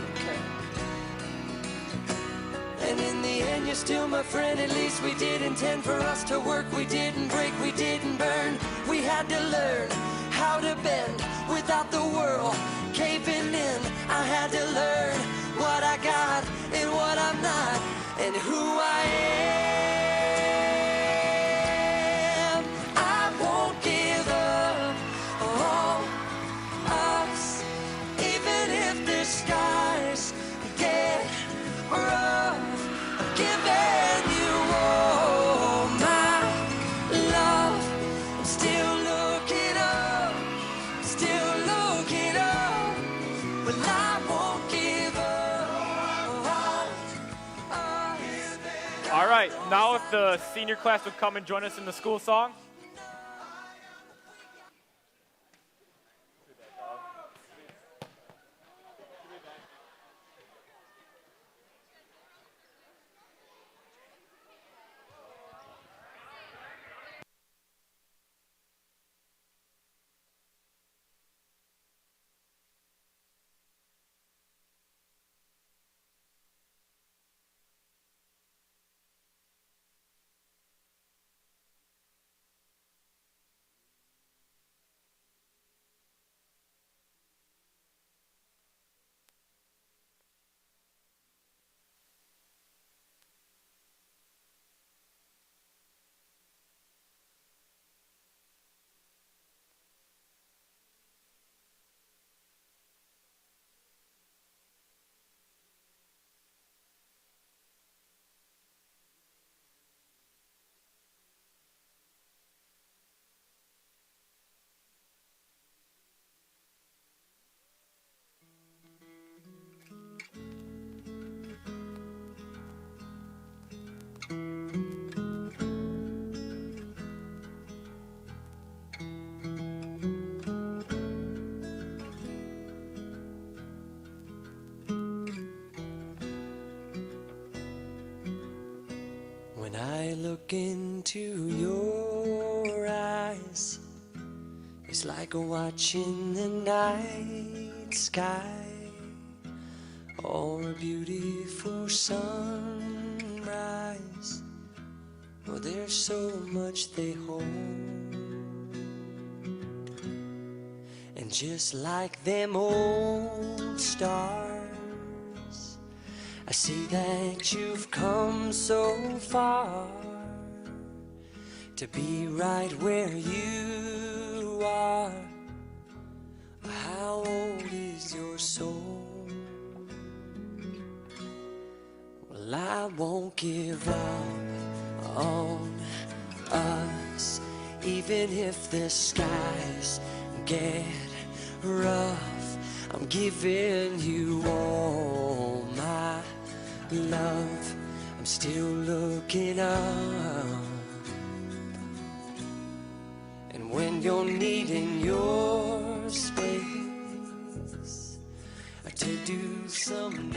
And in the end, you're still my friend. At least we did intend for us to work. We didn't break, we didn't burn. We had to learn how to bend without the world caving in. I had to learn what I got and what I'm not and who I am. I won't give up on us, even if the skies get rough. I'm giving you all my love. I'm still looking up, still looking up. Well, I won't give up on us. All right, now if the senior class would come and join us in the school song. When I look into your eyes, it's like watching the night sky or a beautiful sunrise. Oh, there's so much they hold. And just like them old stars, I see that you've come so far to be right where you are. How old is your soul? Well, I won't give up on us, even if the skies get rough. I'm giving you all my love. I'm still looking up. And when you're needing your space to do some